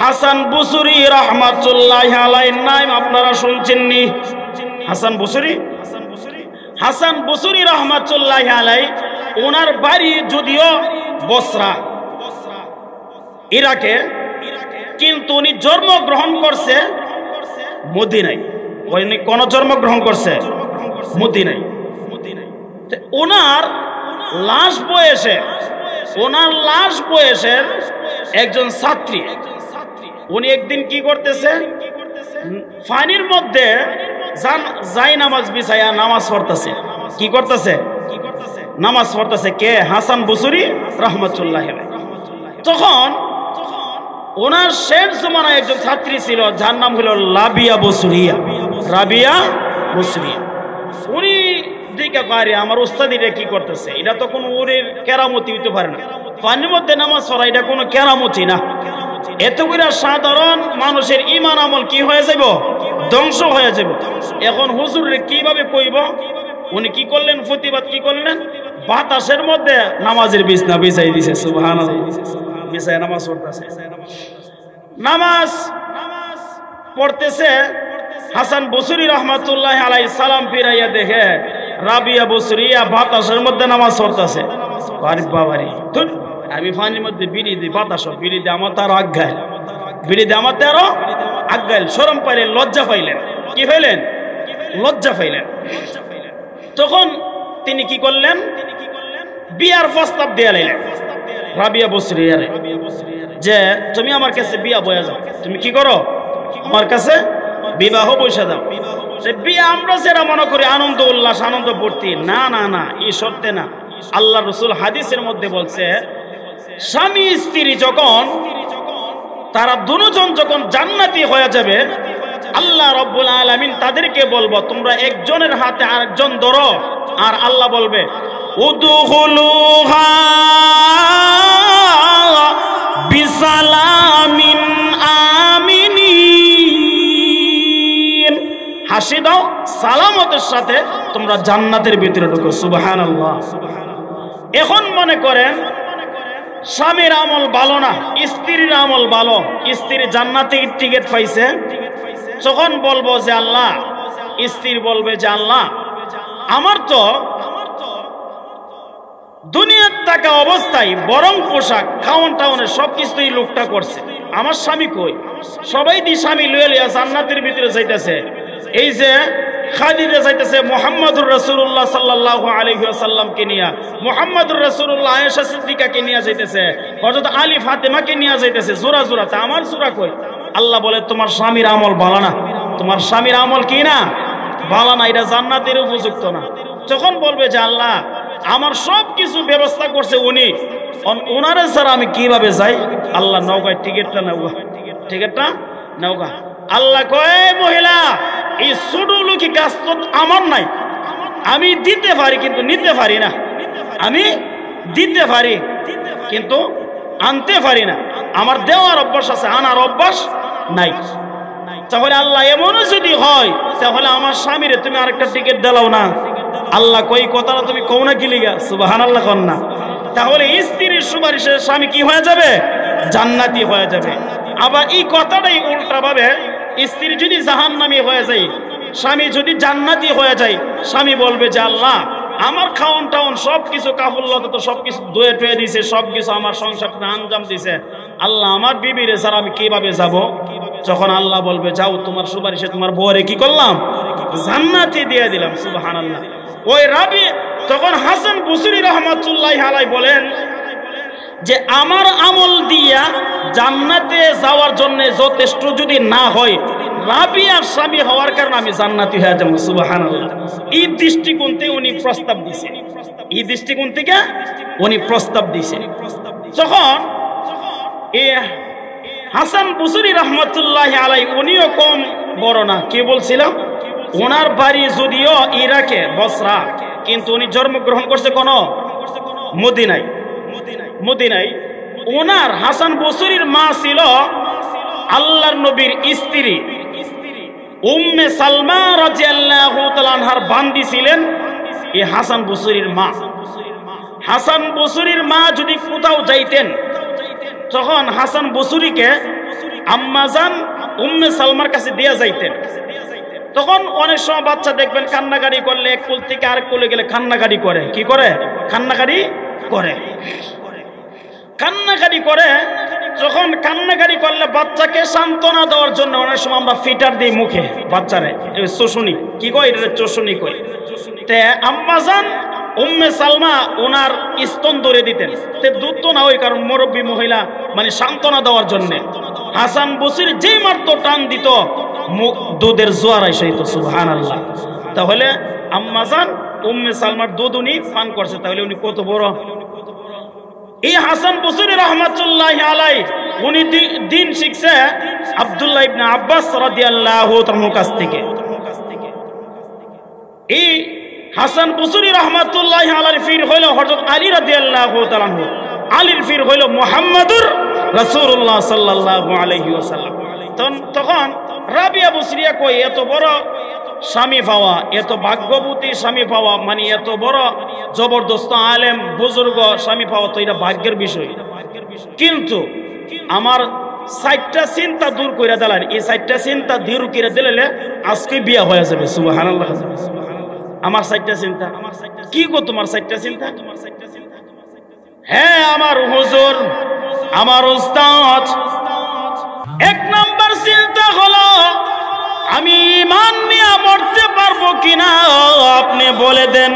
হাসান বসরি রাহমাতুল্লাহি আলাইহির নাম আপনারা শুনছেননি? হাসান বসরি, হাসান বসরি রাহমাতুল্লাহি আলাইহি, ওনার বাড়ি যদিও বসরা, ইরাকে, কিন্তু উনি জন্মগ্রহণ করছে মদিনায়। উনি কোন জন্মগ্রহণ করছে? মদিনায়। ওনার লাশ বয়সে, ওনার লাশ বয়সের একজন ছাত্রী, উনি একদিন কি করতেছে, পানির মধ্যে যাই নামাজ বিছায়া নামাজ পড়তেছে। কি করতেছে? নামাজ পড়তেছে। কে? হাসান বসরি রাহমাতুল্লাহি আলাইহি। তখন ওনার শেষ জমানায় একজন ছাত্রী ছিল, যার নাম হলো লাবিয়া বসরিয়া, রাবিয়া বসরিয়া। উনি দিকে পারে আমার উস্তাদিরা কি করতেছে, এটা তো কোনো ওরের কেরামতি হইতে পারে না। পানির মধ্যে নামাজ পড়া এটা কোনো কেরামতি না। এত করে সাধারণ মানুষের ঈমান আমল কি হয়ে যাব? ধ্বংস হয়ে যাব। এখন হুজুরে কিভাবে কইব? উনি কি করলেন? প্রতিবাদ কি করলেন? বাতাসের মধ্যে নামাজের বিছনা বিছাই দিছে। সুবহানাল্লাহ। বিছায় নামাজ পড়তেছে, নামাজ পড়তেছে। হাসান বসরি রাহমাতুল্লাহি আলাইহি সালাম ফিরাইয়া দেখে রাবিয়া বসরিয়া বাতাসের মধ্যে নামাজ পড়তেছে। আরে বাবারে, আমি পানির মধ্যে বিড়ি দিই, বাতাস বিড়ি দিয়ে আমার তার আজ্ঞাইল, বিড়ি দিয়ে আমার তারও আজ্ঞাইল। শরম পাইলেন, লজ্জা পাইলেন। কি পাইলেন? লজ্জা পাইলেন। তখন তিনি কি করলেন? বিয়ার প্রস্তাব দিয়ে লাইলেন রাবিয়া বসরিয়ারে, যে তুমি আমার কাছে বিয়া বয়া যাও, তুমি কি করো? আমার কাছে বিবাহ বসে দাও। বিয়া আমরা যেটা মনে করি আনন্দ উল্লাস, আনন্দ ভর্তি, না না না, এই সত্যি না। আল্লাহ রসুল হাদিসের মধ্যে বলছে, স্বামী স্ত্রী যখন তারা দুজন যখন জান্নাতি হয়ে যাবে, আল্লাহ রব্বুল আলামিন তাদেরকে বলবো তোমরা একজনের হাতে আরেকজন ধরো, আর আল্লাহ বলবে উদখুলুহা বিসালামিন আমিনিন, হাসি দাও, সালামতের সাথে তোমরা জান্নাতের ভিতরে ঢুকো। সুবহানাল্লাহ। এখন মনে করেন স্বামীর আমল ভালো না, স্ত্রীর আমল ভালো, স্ত্রী জান্নাতের টিকিট পাইছে, তখন বলবো যে আল্লাহ, স্ত্রী বলবে যে আল্লাহ, আমার তো দুনিয়ার টাকা অবস্থায় বরং পোশাক খাওয়ান টাউনে সবকিছুই লোকটা করছে, আমার স্বামী কই? সবাই দি স্বামী লইয়া লইয়া জান্নাতের ভিতরে যাইতেছে। এই যে খাদিজা যাইতেছে মুহাম্মদুর রাসূলুল্লাহ সাল্লাল্লাহু আলাইহি ওয়াসাল্লামকে নিয়া, মুহাম্মদুর রাসূলুল্লাহ আয়েশা সিদ্দিকাকে নিয়ে যাইতেছে, হযরত আলী ফাতেমাকে নিয়ে যাইতেছে জোড়া জোড়াতে। আমার জোড়া কই? আল্লাহ বলে তোমার স্বামীর আমল ভালো না, তোমার স্বামীর আমল কি না? ভালো না, এটা জান্নাতের উপযুক্ত না। তখন বলবে যে আল্লাহ, আমার সব কিছু ব্যবস্থা করছে উনি, ওনারে ছাড়া আমি কিভাবে যাই? আল্লাহ নৌকায় টিকিটটা নেওগা, টিকিটটা নেওগা। আল্লাহ কয়, মহিলা, এই ছোট লোকি কাজ তো আমার নাই, আমি দিতে পারি কিন্তু নিতে পারি না, আমি দিতে পারি কিন্তু আনতে পারি না, আমার দেওয়ার অভ্যাস আছে, আনার অভ্যাস নাই। তাহলে আল্লাহ এমনও যদি হয়, তাহলে আমার স্বামীরে তুমি আরেকটা টিকিট দিলাও না। আল্লাহ কই কথাটা তুমি কও না কি লিগা? সুবহানাল্লাহ কন না। তাহলে স্ত্রীর সুপারিশে স্বামী কি হয়ে যাবে? জান্নাতি হয়ে যাবে। আবার এই কথাটাই উল্টা ভাবে স্ত্রী যদি জাহান্নামী হয়ে যায়, স্বামী যদি জান্নাতি হয়ে যায়, স্বামী বলবে যে আল্লাহ আমার খাওন টাউন সবকিছু কাবুল্লাতে তো সবকিছু ধুয়ে টুয়ে দিছে, সবকিছু আমার সংসারটা আঞ্জাম দিছে, আল্লাহ আমার বিবিরে ছাড়া আমি কিভাবে যাব? যখন আল্লাহ বলবে যাও তোমার সুপারিশে তোমার বউরে কি করলাম? জান্নাতি দিয়ে দিলাম। সুবহানাল্লাহ। ওই রাবি তখন হাসান বসরি রহমাতুল্লাহি আলাইহি বলেন যে আমার আমল দিয়া জান্নাতে যাওয়ার জন্য যথেষ্ট যদি না হয়, রাবিয়ার স্বামী হওয়ার কারণে আমি জান্নাতি হয়ে যাব। সুবহানাল্লাহ। এই দৃষ্টিকোণ থেকে উনি প্রস্তাব দিয়েছেন, এই দৃষ্টিকোণ থেকে উনি প্রস্তাব দিয়েছেন। যখন এই হাসান বসরি রহমাতুল্লাহি আলাইহি উনিও কম বড় না, কি বলছিলাম, ওনার বাড়ি যদিও ইরাকে বসরা, কিন্তু উনি জন্মগ্রহণ করছে কোন মদিনায়। মদিনায় ওনার হাসান বসরির মা ছিল আল্লাহর নবীর স্ত্রী উম্মে সালমা রাদিয়াল্লাহু তাআলা আনহার বান্দি ছিলেন এই হাসান বসরির মা। হাসান বসরির মা যদি কোথাও যাইতেন, তখন হাসান বসরিকে আম্মাজান উম্মে সালমার কাছে দিয়ে যাইতেন। তখন অনেক সময় বাচ্চা দেখবেন কান্নাকারি করলে এক কোল থেকে আরেক কোলে গেলে কান্নাকারি করে, কি করে? কান্নাকারি করে, কান্নাকারি করে। যখন কান্নাকারি করলে বাচ্চাকে সান্ত্বনা দেওয়ার জন্য অনেক সময় আমরা ফিটার দিই মুখে বাচ্চারে, চোষণি কি কয়, এটা চোষণি কই। তে আম্মাজান উম্মে সালমা ওনার স্তন ধরে দিতেন, তে দুধ তো না ওই কারণ মুরব্বী মহিলা, মানে সান্ত্বনা দেওয়ার জন্য। হাসান বসরি যেই মারতো টান দিত দুধের জোয়ার এসে তো। সুবহানাল্লাহ। তাহলে আম্মাজান উম্মে সালমার দুধ উনি পান করছে, তাহলে উনি কত বড়। এই হাসান বসরি রহমাতুল্লাহি আলাইহি উনি দিন শিখছে আব্দুল্লাহ ইবনে আব্বাস রাদিয়াল্লাহু তাআলার কাছ থেকে। এই হাসান বসরি রহমাতুল্লাহি আলাইহির ফির হলো হযরত আলী রাদিয়াল্লাহু তাআলা। আলীর ফির হলো মুহাম্মাদুর রাসূলুল্লাহ সাল্লাল্লাহু আলাইহি ওয়াসাল্লাম। তখন রাবিয়া বসরিয়া কই এত বড় স্বামী পাওয়া, এত ভাগ্যবতী স্বামী পাওয়া, মানে এত বড় জবরদস্ত আলেম বুজুর্গ স্বামী পাওয়া তো এটা ভাগ্যের বিষয়। কিন্তু আমার ৬০টা চিন্তা দূর করে দিলেন, এই ৬০টা চিন্তা দূর করে দিলে আজকে বিয়া হয়ে যাবে। সুবহানাল্লাহ। আমার ৬০টা চিন্তা কি গো? তোমার ৬০টা চিন্তা? হ্যাঁ আমার হুজুর, আমার উস্তাদ। এক নাম্বার চিন্তা হলো আমি ঈমান নিয়ে মরতে পারবো কিনা। আপনি বলে দেন,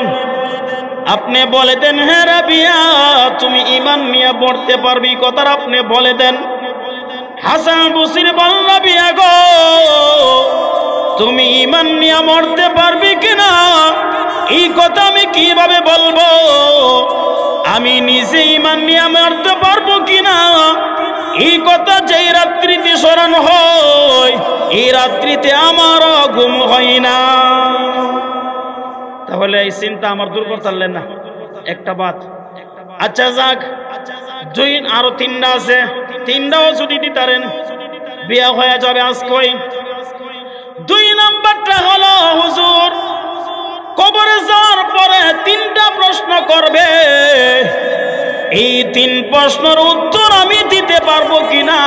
আপনি বলে দেন হে রাবিয়া তুমি ঈমান নিয়ে মরতে পারবি, কথা আপনি বলে দেন। হাসান বসরি বলল রাবিয়া গো তুমি ঈমান নিয়ে মরতে পারবি কিনা, এই কথা আমি কিভাবে বলবো? আমি নিজে ঈমান নিয়ে মরতে পারবো কিনা এই কথা যেই রাত্রিতে স্মরণ হয়, এই রাত্রিতে আমার ঘুম হয় না। তাহলে এই চিন্তা আমার দূর করতে পারলেন না একটা বাত। আচ্ছা যাক, আরো 3টা আছে, 3টাও যদি দিতারেন বিয়া হয়ে যাবে আজকই। 2 নাম্বারটা হলো হুজুর কবরে যাওয়ার পরে 3টা প্রশ্ন করবে, এই 3 প্রশ্নের উত্তর আমি দিতে পারবো কিনা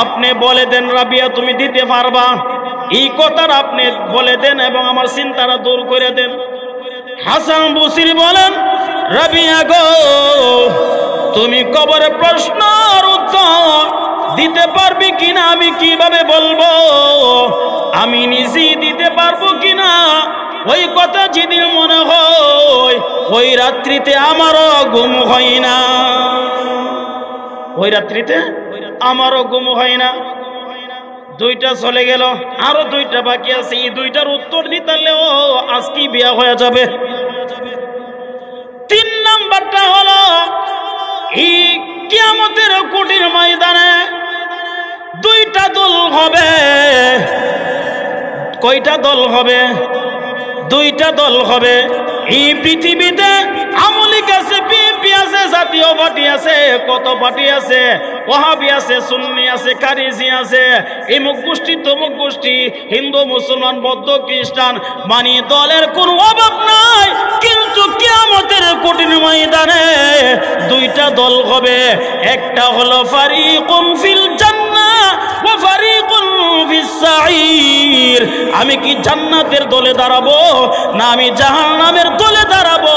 আপনি বলে দেন। রাবিয়া তুমি দিতে পারবা, এই কথাটা আপনি বলে দেন এবং আমার চিন্তাটা দূর করে দেন। হাসান বসরি বলেন রাবিয়া গো তুমি কবরে প্রশ্নের উত্তর দিতে পারবি কিনা আমি কিভাবে বলবো? আমি নিজেই দিতে পারবো কিনা ওই কথা যেদিন মনে হয় ওই রাত্রিতে আমারও ঘুম হয় না, ওই রাত্রিতে আমারও ঘুম হয় না। 2টা চলে গেল, আরো 2টা বাকি আছে। এই 2টার উত্তর দিতে আজকে বিয়া হয়ে যাবে। 3 নাম্বারটা হলো এই কিয়ামতের কঠিন ময়দানে 2টা দল হবে। কয়টা দল হবে? 2টা দল হবে। এই পৃথিবীতে আমলি আছে, বিএনপি আছে, জাতীয় পার্টি আছে, কত পার্টি আছে, ওয়াহাবি আছে, সুন্নি আছে, কারিজি আছে, এমুক গোষ্ঠী তমুক গোষ্ঠী, হিন্দু মুসলমান বৌদ্ধ খ্রিস্টান, মানে দলের কোন অভাব নাই। কিন্তু কিয়ামতের কঠিন ময়দানে 2টা দল হবে। একটা হলো ফারিকুন ফিল জান্নাহ ওয়া ফারিকুন ফিস সাঈর, আমি কি জান্নাতের দলে দাঁড়াবো না আমি জাহান্নামের দলে দাঁড়াবো?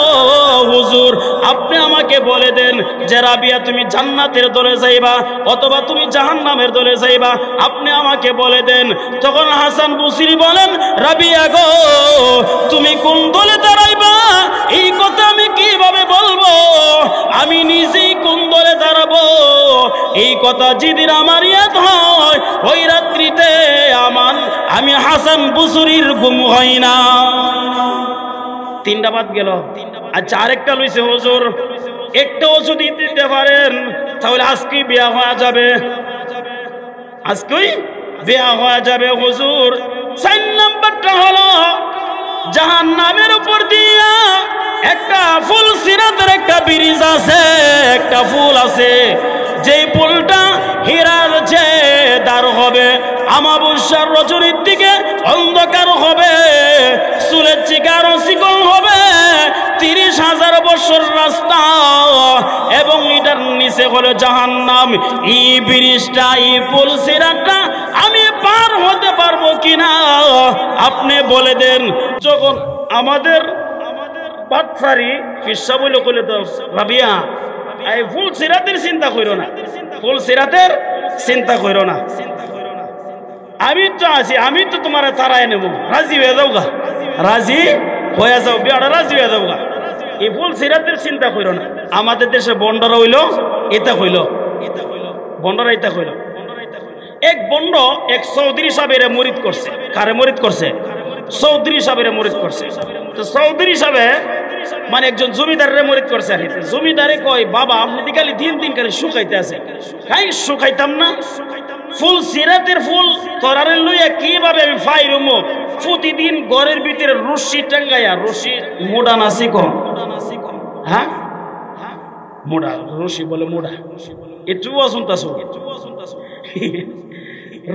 হুজুর আপনি আমাকে বলে দেন যে রাবিয়া তুমি জান্নাতের দলে যাইবা অথবা তুমি জাহান্নামের দলে যাইবা, আপনি আমাকে বলে দেন। তখন হাসান বসরি বলেন, রাবিয়া গো তুমি কোন দলে দাঁড়াইবা এই কথা আমি কিভাবে বলবো? আমি নিজেই কোন দলে দাঁড়াবো এই কথা যেদিন আমার ইয়াদ হয় ওই রাত্রিতে আমি হাসান বসরির ঘুম হয় না। তিনটা বাদ গেল। আচ্ছা আরেকটা লইছে হুজুর, একটাও যদি দিতে পারেন তাহলে আজকেই বিয়া হওয়া যাবে, আজকেই বিয়া হওয়া যাবে হুজুর। 4 নাম্বারটা হলো জাহান্নামের উপর দিয়া একটা ফুল সিরাতের একটা ব্রিজ আছে, একটা ফুল আছে, যেই পুলটা হীরার চেয়ে দার হবে, আমাবস্যার রজনীর দিকে অন্ধকার হবে, চুলের চিকার চিকন হবে, 30,000 বছর রাস্তা এবং এটার নিচে হলো জাহান্নাম। এই ব্রিজটা এই পুল সিরাতটা আমি পার হতে পারবো কিনা আপনি বলে দেন। যখন আমাদের বাটফারি কিসা বলে কইলে তো রাবিয়া এই ফুল সিরাতের চিন্তা কইরো না, ফুল সিরাতের চিন্তা কইরো না, আমি তো আছি, আমি তো তোমার তারায় নেব, রাজি হয়ে যাও গা, রাজি হয়ে যাও, বিয়াটা রাজি হয়ে যাও গা, এই ফুল সিরাতের চিন্তা কইরো না। আমাদের দেশে বন্ডরা হইল এটা হইল, বন্ডরা এটা হইল। এক বন্ড এক চৌধুরী সাহেবের মরিদ করছে, কারে মরিদ করছে? চৌধুরী সাহেবের মরিদ করছে। তো চৌধুরী সাহেব মানে একজন জমিদারের মরিদ করছে। আর জমিদারে কয়, বাবা আপনি দিকালি দিন দিন কালে শুকাইতে আছে, কাই শুকাইতাম না, ফুল সিরাতের ফুল তরারে লইয়া কিভাবে আমি ফাইরুমো? প্রতিদিন ঘরের ভিতরে রশি টাঙ্গাইয়া, রশি মোড়া নাসি কম, হ্যাঁ মোড়া রশি বলে, মোড়া একটু শুনতাছ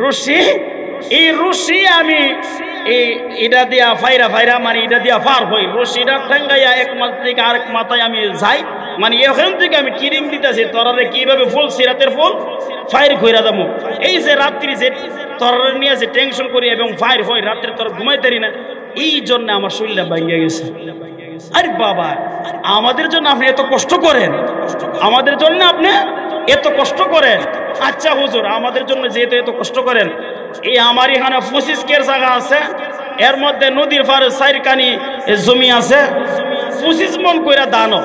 রশি, এই রশি আমি এটা দিয়া ফাইরা ফাইরা মানে এটা দিয়া ফার হই, রশিটা টাঙ্গাইয়া এক মাথা থেকে আরেক মাথায় আমি যাই, মানে এখান থেকে আমি কিরিং দিতেছি তরারে কিভাবে ফুল সিরাতের ফুল ফায়ার কইরা দামো। এই যে রাত্রি যে তরারে নিয়ে যে টেনশন করি এবং ফায়ার হয় রাত্রে তোর ঘুমাইতারি না, এই জন্য আমার শরীরটা ভাঙিয়া গেছে। আরে বাবা আমাদের জন্য আপনি এত কষ্ট করেন, আমাদের জন্য আপনি এত কষ্ট করেন। আচ্ছা হুজুর আমাদের জন্য যেহেতু এত কষ্ট করেন, এই আমার এখানে 25 কের জায়গা আছে, এর মধ্যে নদীর পারে 4 কানি জমি আছে, 25 মন কইরা দানো,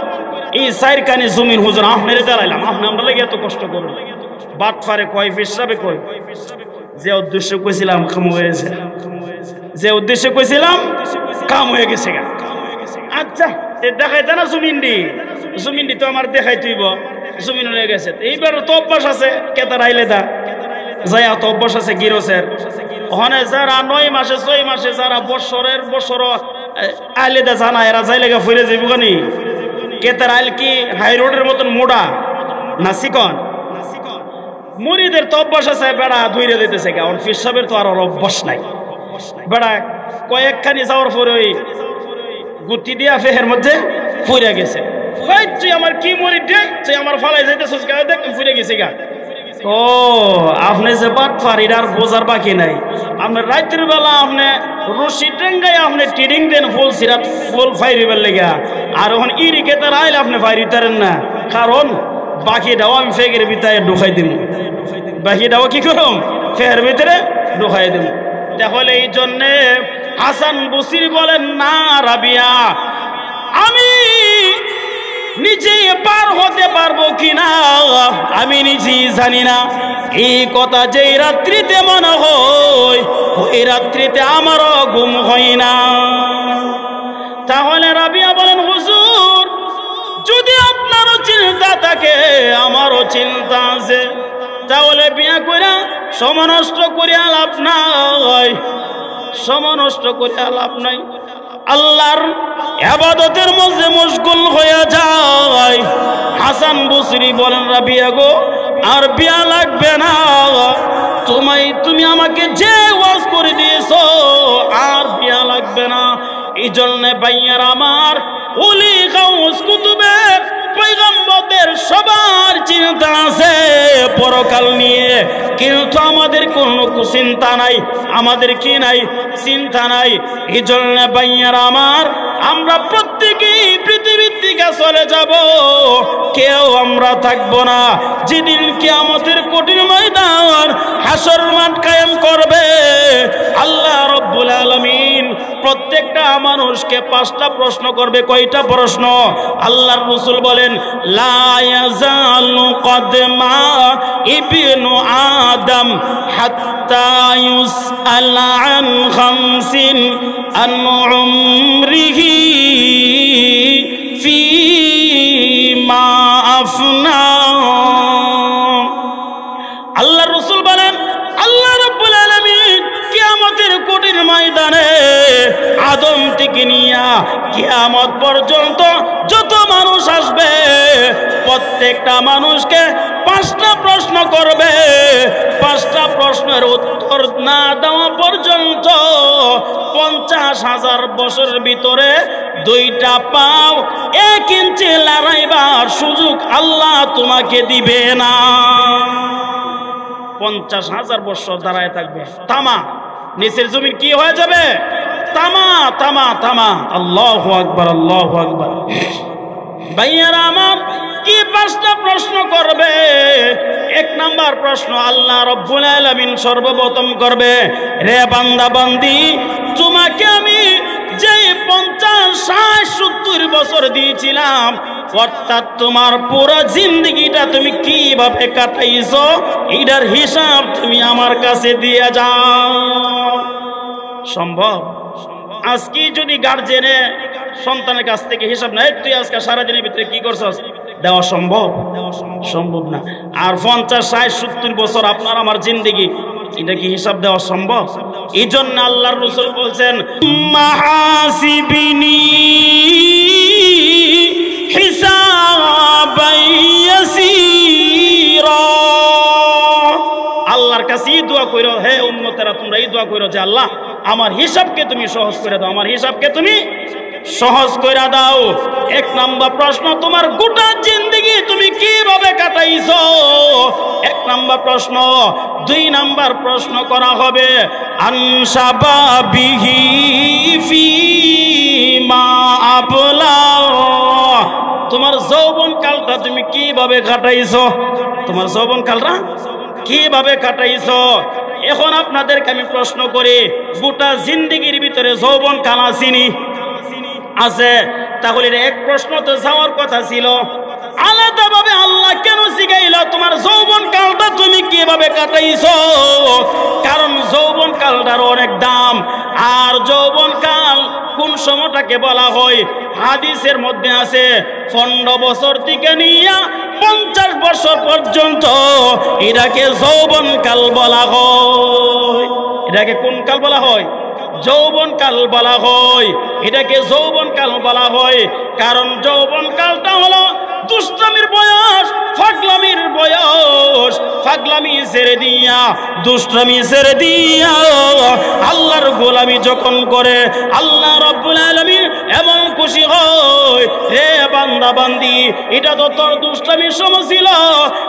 এই 4 কানি জমির হুজুর আপনারে দাঁড়াইলাম, আপনি আমরা লাগে এত কষ্ট করুন। বাট ফারে কয় ফিসাবে কয়, যে উদ্দেশ্য কইছিলাম কাম হয়েছে, যে উদ্দেশ্য কইছিলাম কাম হয়ে গেছে গা। আচ্ছা দেখাইতে না জমিনডি তো আমার দেখাই তুইব, জমিন হয়ে গেছে। এইবার তো অভ্যাস আছে কেতার আইলে দা যাই, তো অভ্যাস আছে গিরসের ওখানে যারা 9 মাসে 6 মাসে যারা বছর আইলে দা জানা, এরা যাই লেগে ফিরে যাইব কানি। কেতার আইল কি হাই রোডের মতন মোড়া না চিকন? মুড়িদের তো অভ্যাস আছে বেড়া ধুইরে দিতেছে গা, ফির সাহেবের তো আর অভ্যাস নাই। বেড়া কয়েকখানি যাওয়ার পরে ওই গুটি দিয়া ফেহের মধ্যে ফুইরা গেছে। তুই আমার কি মরি দে, তুই আমার ফালাই যাইতেছিস গা, দেখ ফুইরা গেছে গা। ও আপনি যে বাট ফারির আর বোঝার বাকি নাই, আপনার রাত্রির বেলা আপনি রশি টেঙ্গাই আপনি টিডিং দেন ফুল সিরাত ফুল ফাইরিবার লেগা, আর ওখানে ইরিকে তার আইলে আপনি ফাইরিতারেন না, কারণ বাকি দাও আমি ফেকের ভিতরে ঢুকাই দিব, বাকি দাও কি করুম ফের ভিতরে ঢুকাই দিব। তাহলে এই জন্যে হাসান বসরি বলেন, না রাবিয়া আমি নিজে পার হতে পারবো কিনা আমি নিজেই জানি না। এই কথা যেই রাত্রিতে মনে হয় ওই রাত্রিতে আমারও ঘুম হয় না। তাহলে রাবিয়া বলেন, হুজুর যদি আপনারও চিন্তা থাকে আমারও চিন্তা আছে, তাহলে বিয়া কইরা সময় নষ্ট করিয়া লাভ নাই, সময় নষ্ট করিয়া লাভ নাই। আল্লাহর ইবাদতের মধ্যে মশগুল হয়ে যায়। হাসান বসরি বলেন, রাবিয়া গো আর বিয়া লাগবে না, তুমি আমাকে যে ওয়াজ করে দিয়েছো আর বিয়া লাগবে না। এই জন্য ভাইয়ার আমার ওলি গাউস কুতুবের পয়গম্বরদের সবার চিন্তা আছে পরকাল নিয়ে, কিন্তু আমাদের কোনো চিন্তা নাই, আমাদের কি নাই? চিন্তা নাই। এই জন্য ভাইয়ারা আমার, আমরা প্রত্যেকেই পৃথিবীর থেকে চলে যাব, কেউ আমরা থাকবো না। যেদিন কিয়ামতের কঠিন ময়দান হাসর মাঠ কায়েম করবে, আল্লাহ রব্বুল আলামিন প্রত্যেকটা মানুষকে 5টা প্রশ্ন করবে। কয়টা প্রশ্ন? আল্লাহর রাসূল বলেন, লা ইয়াজালু কদমা ইবনু আদম হাত্তা ইউসআলা আন খামসিন আন উমরিহি ফীমা আফনা। আল্লাহর রাসূল বলেন, আল্লাহ রাব্বুল আলামিন কিয়ামতের কঠিন ময়দানে আদম থেকে নিয়ে কিয়ামত পর্যন্ত যত মানুষ আসবে, প্রত্যেকটা মানুষকে 5টা প্রশ্ন করবে। 5টা প্রশ্নের উত্তর না দেওয়া পর্যন্ত 50,000 বছরের ভিতরে 2টা পাও 1 ইঞ্চি লড়াইবার সুযোগ আল্লাহ তোমাকে দিবে না। 50,000 বছর দাঁড়ায় থাকবে, তামা নিচের জমিন কি হয়ে যাবে? তামা তামা তামা। আল্লাহু আকবার, আল্লাহু আকবার। ভাইয়ারা আমার, কি 5টা প্রশ্ন করবে? 1 নাম্বার প্রশ্ন আল্লাহ রব্বুল আলামিন সর্বপ্রথম করবে, রে বান্দা বান্দি, তোমাকে আমি যে 50, 60, 70 বছর দিয়েছিলাম, অর্থাৎ তোমার পুরো জিন্দগিটা তুমি কিভাবে কাটাইছো, এটার হিসাব তুমি আমার কাছে দিয়ে যাও। সম্ভব? আজকে যদি গার্জেনে সন্তানের কাছ থেকে হিসাব নেয়, তুই আজকে সারাদিনের ভিতরে কি করছস, দেওয়া সম্ভব? সম্ভব না। আর 50, 60, 70 বছর আপনার আমার জিন্দগি, এটা কি হিসাব দেওয়া সম্ভব? এই জন্য আল্লাহর রাসূল বলছেন, মাহাসিবিনি হিসাবান ইয়াসীরা। আল্লাহর কাছে এই দোয়া কইরো, হে উম্মতেরা তোমরা এই দোয়া কইরো যে আল্লাহ আমার হিসাবকে তুমি সহজ করে দাও, আমার হিসাবকে তুমি সহজ করে দাও। 1 নাম্বার প্রশ্ন, তোমার গোটা জিন্দগি তুমি কিভাবে কাটাইছো, 1 নাম্বার প্রশ্ন। 2 নাম্বার প্রশ্ন করা হবে, আনসাবাবিহি ফীমা আবলা। তোমার যৌবন কালটা তুমি কিভাবে কাটাইছো, তোমার যৌবন কালটা কিভাবে কাটাইছো। এখন আপনাদেরকে আমি প্রশ্ন করি, গোটা জিন্দগির ভিতরে যৌবন কাল আসেনি? আছে। তাহলে 1 প্রশ্ন তো যাওয়ার কথা ছিল। আলাদাভাবে আল্লাহ কেন শিখাইল তোমার যৌবন কালটা তুমি কিভাবে কাটাইছো? কারণ যৌবন কালটার অনেক দাম। আর যৌবন কাল কোন সময়টাকে বলা হয়, হাদিসের মধ্যে আছে 15 বছর থেকে নিয়ে 50 বছর পর্যন্ত এটাকে যৌবন কাল বলা হয়। এটাকে কোন কাল বলা হয়? যৌবন কাল বলা হয়। এটাকে যৌবন কাল বলা হয় কারণ যৌবন কালটা হলো দুষ্টামির বয়স, ফাগলামির বয়স। ফাগলামি ছেড়ে দিয়া, দুষ্টামি ছেড়ে দিয়া আল্লাহর গোলামি যখন করে, আল্লাহ রাব্বুল আলামিন এমন খুশি হয়, হে বান্দা বান্দি, এটা তো তোর দুষ্টামির সময় ছিল,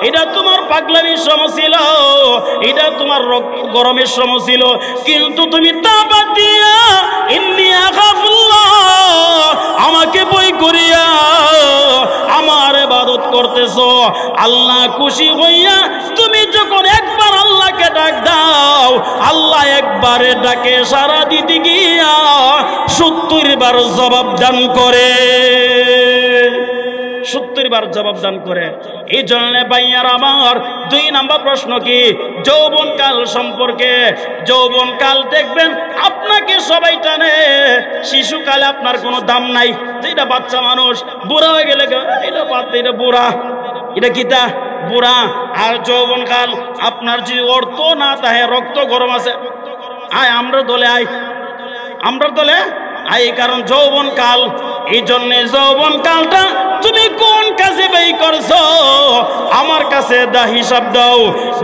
এটা তোমার পাগলামির সময় ছিল, এটা তোমার রক্ত গরমের সময় ছিল, কিন্তু তুমি তা বাদ দিয়া ইন্নী আখাফুল্লাহ, আমাকে ভয় করিয়া আমার ইবাদত করতেছো। আল্লাহ খুশি হইয়া তুমি যখন একবার আল্লাহকে ডাক দাও, আল্লাহ একবারে ডাকে সারা দিতে গিয়া 70 বার জবাব দান করে, 70 বার জবাব দান করে। এই জন্য ভাইয়ার আমার 2 নাম্বার প্রশ্ন কি, যৌবনকাল সম্পর্কে। যৌবনকাল দেখবেন আপনাকে সবাই টানে, শিশুকালে আপনার কোনো দাম নাই, যেটা বাচ্চা মানুষ, বুড়া হয়ে গেলে এটা বাদ, এটা বুড়া, এটা কিতা বুড়া। আর যৌবনকাল আপনার যদি অর্থ না থাকে, রক্ত গরম আছে, আয় আমরা দলে, আয় আমরা দলে আয়, কারণ যৌবনকাল। এই জন্য যৌবনকালটা তুমি কোন কাজে ব্যয় করছো আমার কাছে দা হিসাব দাও।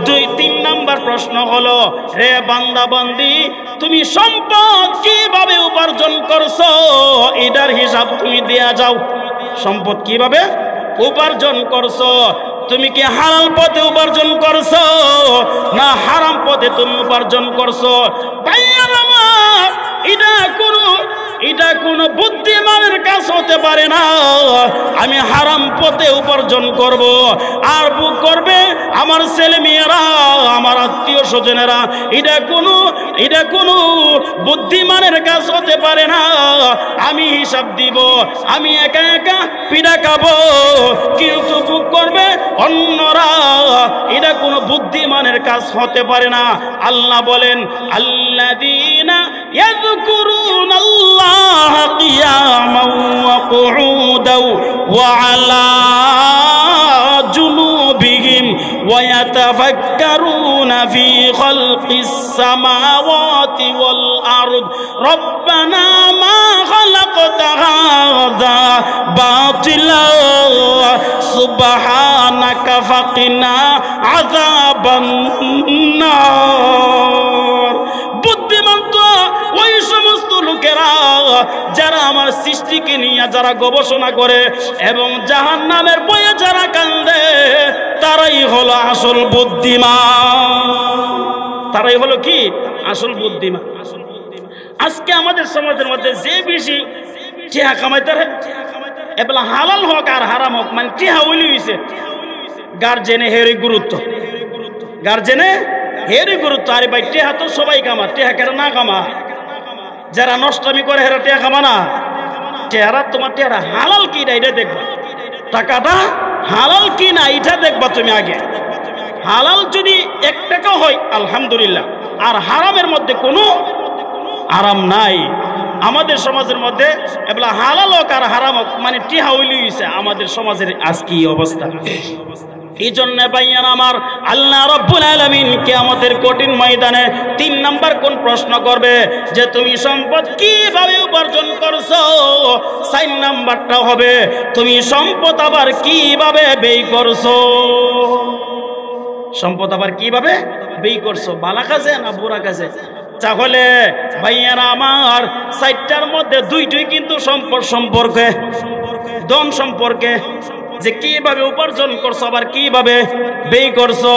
2-3 নাম্বার প্রশ্ন হলো, রে বান্দা বান্দি, তুমি সম্পদ কিভাবে উপার্জন করছো এটার হিসাব তুমি দেয়া যাও। সম্পদ কিভাবে উপার্জন করছো, তুমি কি হালাল পথে উপার্জন করছো না হারাম পথে তুমি উপার্জন করছো? ভাইয়া আমার, এটা কোনো বুদ্ধিমানের কাজ হতে পারে না। আমি হারাম পথে উপার্জন করব আর বুক করবে আমার ছেলে মেয়েরা, আমার আত্মীয় স্বজনেরা। এটা কোনো বুদ্ধিমানের কাজ হতে পারে না। আমি হিসাব দিব, আমি একা একা পিঠা খাবো, কিন্তু বুক করবে অন্যরা। এটা কোনো বুদ্ধিমানের কাজ হতে পারে না। আল্লাহ বলেন, আল্লাযীনা ইয়াযকুরুনাল্লাহা কিয়ামান ওয়া কুউদাও ওয়া আলা জুনুবিহিম ওয়া ইয়াতাফাক্কারুনা ফি খালকিস সামাওয়াতি ওয়াল আরদ রব্বানা মা খালাকতা হাযা বাতিলা সুবহানাকা ফাকিনা আযাবান নার। বুদ্ধিমান তো ওই সমস্ত লোকেরা যারা আমার সৃষ্টিকে নিয়ে যারা গবেষণা করে এবং জাহান্নামের বয়ে যারা কান্দে, তারাই হলো আসল বুদ্ধিমান। তারাই হলো কি আসল বুদ্ধিমান। আজকে আমাদের সমাজের মধ্যে যে বেশি টিহা কামাইতে এবেলা হালাল হোক আর হারাম হোক, মানে টিহা ওইলি হয়েছে। গার্জেনে হেরি গুরুত্ব, গার্জেনে হেরি গুরুত্ব। আরে ভাই টিহা তো সবাই কামা, টিহা কেন না কামা? যারা নষ্টামি করে হেরা টিহা কামা না। টেহারা তোমার টেহারা হালাল কি না এটা দেখবা, টাকাটা হালাল কি না এটা দেখবা তুমি আগে। হালাল যদি 1 টাকা হয় আলহামদুলিল্লাহ, আর হারামের মধ্যে কোনো আরাম নাই। আমাদের সমাজের মধ্যে এগুলা হালাল হোক আর হারাম হোক, মানে টিহা হইলি হইছে আমাদের সমাজের আজকে অবস্থা। এই জন্য ভাইয়ান আমার, আল্লাহ রাব্বুল আলামিন কিয়ামতের কঠিন ময়দানে 3 নাম্বার কোন প্রশ্ন করবে যে তুমি সম্পদ কিভাবে উপার্জন করছো। 4 নাম্বারটা হবে তুমি সম্পদ আবার কিভাবে ব্যয় করছো। সম্পদ আবার কিভাবে ব্যয় করছো, ভালো কাজে না বুড়া কাজে? তাহলে ভাইয়ারা আমার 4টার মধ্যে 2টোই কিন্তু সম্পর্কে ধন সম্পর্কে, যে কিভাবে উপার্জন করছো আবার কিভাবে ব্যয় করছো।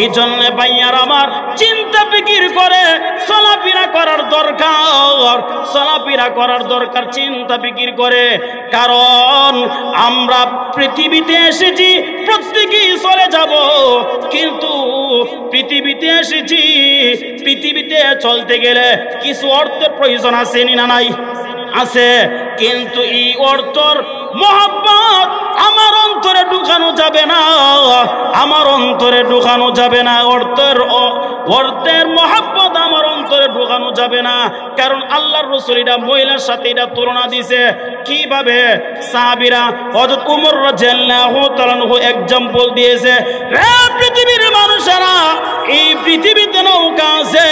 এই জন্য ভাইয়ার আমার চিন্তা ফিকির করে চলাফেরা করার দরকার, চলাফেরা করার দরকার, চিন্তা ফিকির করে। কারণ আমরা পৃথিবীতে এসেছি, প্রত্যেকেই চলে যাব, কিন্তু পৃথিবীতে এসেছি, পৃথিবীতে চলতে গেলে কিছু অর্থের প্রয়োজন আছে না নাই? আছে। কিন্তু এই অর্থর মোহাব্বত আমার অন্তরে ঢুকানো যাবে না, আমার অন্তরে ঢুকানো যাবে না। অর্থের মোহাব্বত আমার অন্তরে ঢুকানো যাবে না। কারণ আল্লাহর রাসূল এটা মহিলার সাথে এটা তুলনা দিয়েছে। কিভাবে? সাহাবীরা হযরত ওমর রাদিয়াল্লাহু তাআলা এক্সাম্পল দিয়েছে, হে পৃথিবীর মানুষেরা, এই পৃথিবীতে নৌকা আছে,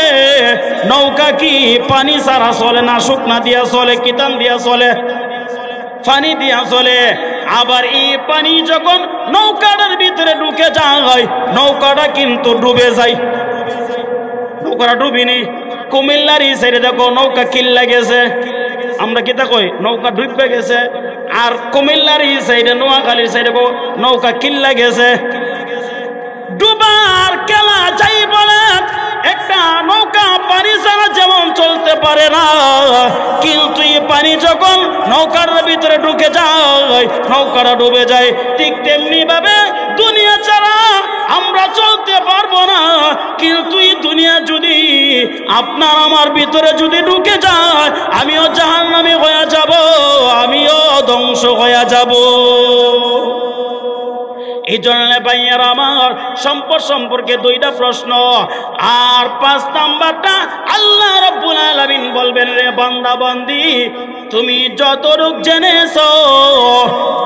নৌকা কি পানি ছাড়া চলে না? শুকনা দিয়া চলে, কিতান দিয়া চলে, পানি দিয়া চলে। আবার এই পানি যখন নৌকাটার ভিতরে ঢুকে যায়, নৌকাটা কিন্তু ডুবে যায়। নৌকাটা ডুবিনি। কুমিল্লার এই সাইডে দেখো নৌকা কিল্লা গেছে, আমরা কি কই নৌকা ডুবে গেছে। আর কুমিল্লার এই সাইডে, নোয়াখালীর সাইডে নৌকা কিল্লা গেছে। ডুবার খেলা যাই বলে, একটা নৌকা পানি ছাড়া যেমন চলতে পারে না, কিন্তু এই পানি যখন নৌকার ভিতরে ঢুকে যায়, নৌকাটা ডুবে যায়। ঠিক তেমনি ভাবে দুনিয়া ছাড়া আমরা চলতে পারবো না। কিন্তু এই দুনিয়া যদি আপনার আমার ভিতরে যদি ঢুকে যায়, আমিও জাহান্নামী হয়ে যাব, আমিও ধ্বংস হয়ে যাব। এই জন্য ভাইয়ার আমার সম্পদ সম্পর্কে 2টা প্রশ্ন। আর 5 নাম্বারটা আল্লাহ রাব্বুল আলামিন বলবেন, রে বান্দা বান্দি, তুমি যতটুক জেনেছো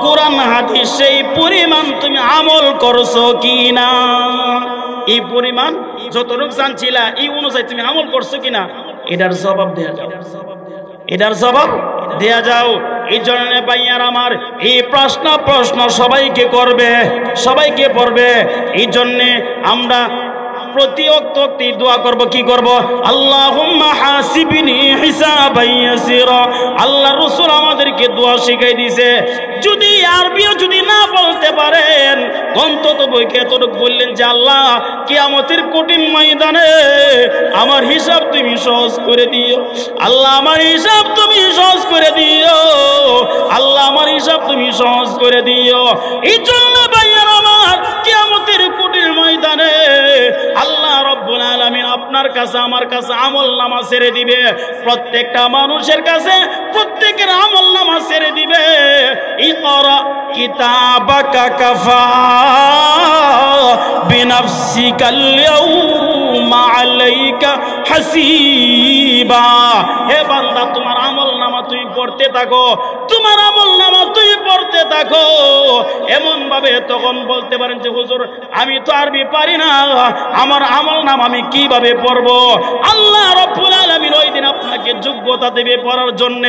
কোরআন হাদিস সেই পরিমাণ তুমি আমল করছো কিনা। এই পরিমাণ যতটুক জানছিলা এই অনুযায়ী তুমি আমল করছো কিনা, এটার জবাব দেয়া যাও, এটার জবাব দেয়া যাও। এই জন্য ভাইয়ার আমার এই প্রশ্ন সবাইকে করবে, সবাইকে পড়বে। এই জন্যে আমরা প্রতি ওয়াক্তে দোয়া করব। কি করব? আল্লাহুম্মা হাসিবনি হিসাবান ইয়াসিরা। আল্লাহ রাসূল আমাদেরকে দোয়া শিখাই দিয়েছে, যদি আরবিও যদি না বলতে পারেন অন্তত বইকে এতটুকু বললেন যে আল্লাহ কিয়ামতের কঠিন ময়দানে আমার হিসাব তুমি সহজ করে দিও, আল্লাহ আমার হিসাব তুমি সহজ করে দিও, আল্লাহ আমার হিসাব তুমি সহজ করে দিও। এই জন্য ভাইয়ের আমার কিয়ামতের কঠিন ময়দানে আল্লাহ রব্বুল আলামিন আপনার কাছে আমার কাছে আমলনামা ছেড়ে দিবে, প্রত্যেকটা মানুষের কাছে প্রত্যেকের আমলনামা ছেড়ে দিবে। ইকরা কিতাবাকা কাফা বিনাফসিকাল ইয়াউমা আলাইকা হাসিবা। হে বান্দা তোমার আমলনামা তুমি পড়তে থাকো, তোমার আমলনামা তুমি পড়তে থাকো। এমন ভাবে তখন বলতে পারেন যে হুজুর আমি তো আরবি পারি না, আমার আমলনামা আমি কিভাবে পড়বো? আল্লাহ রাব্বুল আলামিন ওই দিন আপনাকে যোগ্যতা দেবে পড়ার জন্য।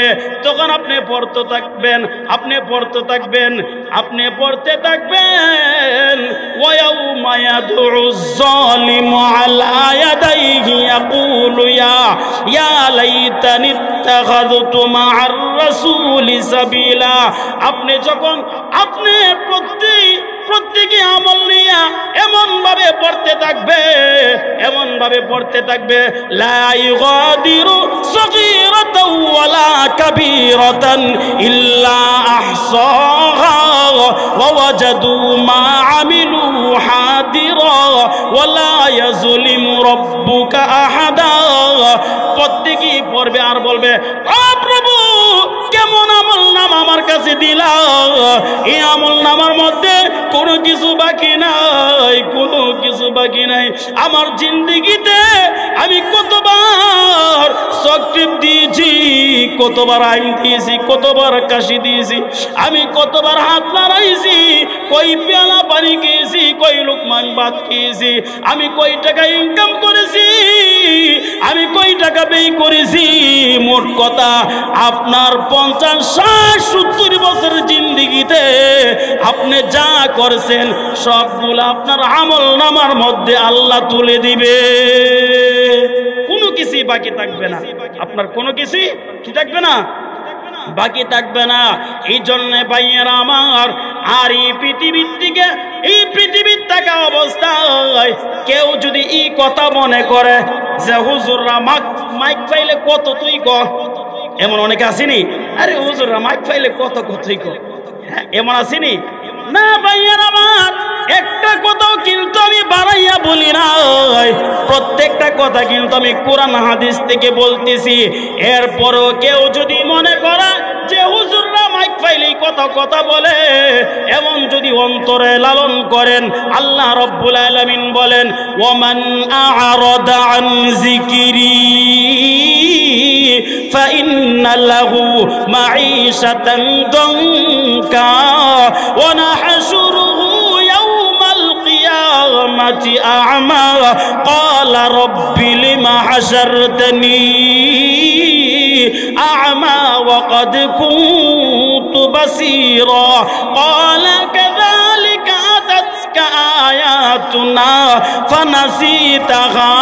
তখন আপনি পড়তে থাকবেন, আপনি পড়তে থাকবেন, আপনি পড়তে থাকবেন। ওয়ায়াউমা ইয়াদউজ যালিমু আলা ইয়াদাইহি ইয়াকুলু ইয়া লাইতানি ইত্তাখাযতু মা'আর রাসূলি সাবিলা। আপনি যখন আপনি প্রত্যেকে আমল নিয়া এমন ভাবে পড়তে থাকবে, এমন ভাবে পড়তে থাকবে লা ইগাদিরু সগীরাতাও ওয়ালা কাবীরাতান ইল্লা আহসাহা ওয়া ওয়াজাদু মা আমিলু হাদিরা ওয়ালা ইয়াজলিমু রাব্বুকা আহাদা। প্রত্যেকেই পড়বে আর বলবে ও প্রভু কেমন আমলনামা আমার কাছে দিলা, এই আমলনামার মধ্যে কোনো কিছু বাকি নাই, কোনো কিছু বাকি নাই। আমার জিন্দেগিতে আমি কতবার চকটিপ দিয়েছি, কতবার আইন দিয়েছি, কতবার কাশি দিয়েছি, আমি কতবার হাত নাড়াইছি, কই পেয়ালা পানি খেয়েছি, কই লোকমান ভাত খেয়েছি, আমি কই টাকা ইনকাম করেছি, আমি কই টাকা ব্যয় করেছি। মোট কথা আপনার 50, 60, 70 বছরের জিন্দেগিতে আপনি যা করেছেন সবগুলো আপনার আমলনামার মধ্যে আল্লাহ তুলে দিবে, কোনো কিছুই বাকি থাকবে না, আপনার কোনো কিছুই কি থাকবে না, বাকি থাকবে না। এই জন্য ভাইয়েরা আমার আর এই পৃথিবীর থেকে এই পৃথিবীর থাকা অবস্থায় কেউ যদি এই কথা মনে করে যে হুজুররা মাইক পাইলে কত তুই ক, এমন অনেকে আসেনি, আরে হুজুররা মাইক পাইলে কত কতই ক, এমন আসেনি না ভাইয়ের আমার। একটা কথাও কিন্তু আমি বাড়াইয়া বলি না, প্রত্যেকটা কথা কিন্তু আমি কোরআন হাদিস থেকে বলতেছি। এরপরও কেউ যদি মনে করে যে হুজুররা মাইক পাইলেই কথা বলে, এমন যদি অন্তরে লালন করেন, আল্লাহ রাব্বুল আলামিন বলেন ওয়ামান আ'রাদা আন যিকরি فإن له معيشة ضنكا ونحشره يوم القيامة أعمى قال رب لم حشرتني أعمى وقد كنت بصيرا قال كذلك أتتك آياتنا فنسيتها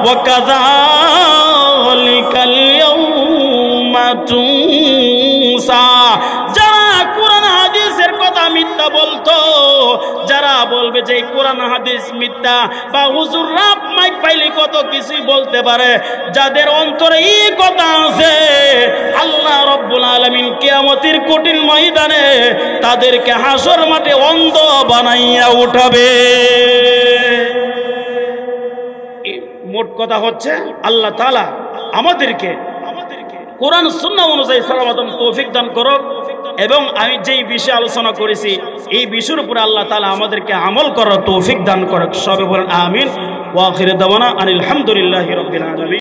وكذلك اليوم تنسى। যারা কোরআন হাদিসের কথা মিথ্যা বলতো, যারা বলবে যে কোরআন হাদিস মিথ্যা বা হুজুররা মাইক পাইলে কত কিছুই বলতে পারে, যাদের অন্তরে এই কথা আছে, আল্লাহ রাব্বুল আলামিন কিয়ামতের কঠিন ময়দানে তাদেরকে হাসর মাঠে অন্ধ বানাইয়া উঠাবে। মোট কথা হচ্ছে আল্লাহ তাআলা আমাদেরকে কোরআন সুন্নাহ অনুযায়ী চলার তৌফিক দান করুক, এবং আমি যেই বিষয়ে আলোচনা করেছি এই বিষয়ের উপরে আল্লাহ তাআলা আমাদেরকে আমল করার তৌফিক দান করুক। সবাই বলেন আমিন। ওয়া আখিরু দাওয়ানা আনিল হামদুলিল্লাহি রাব্বিল আলামিন।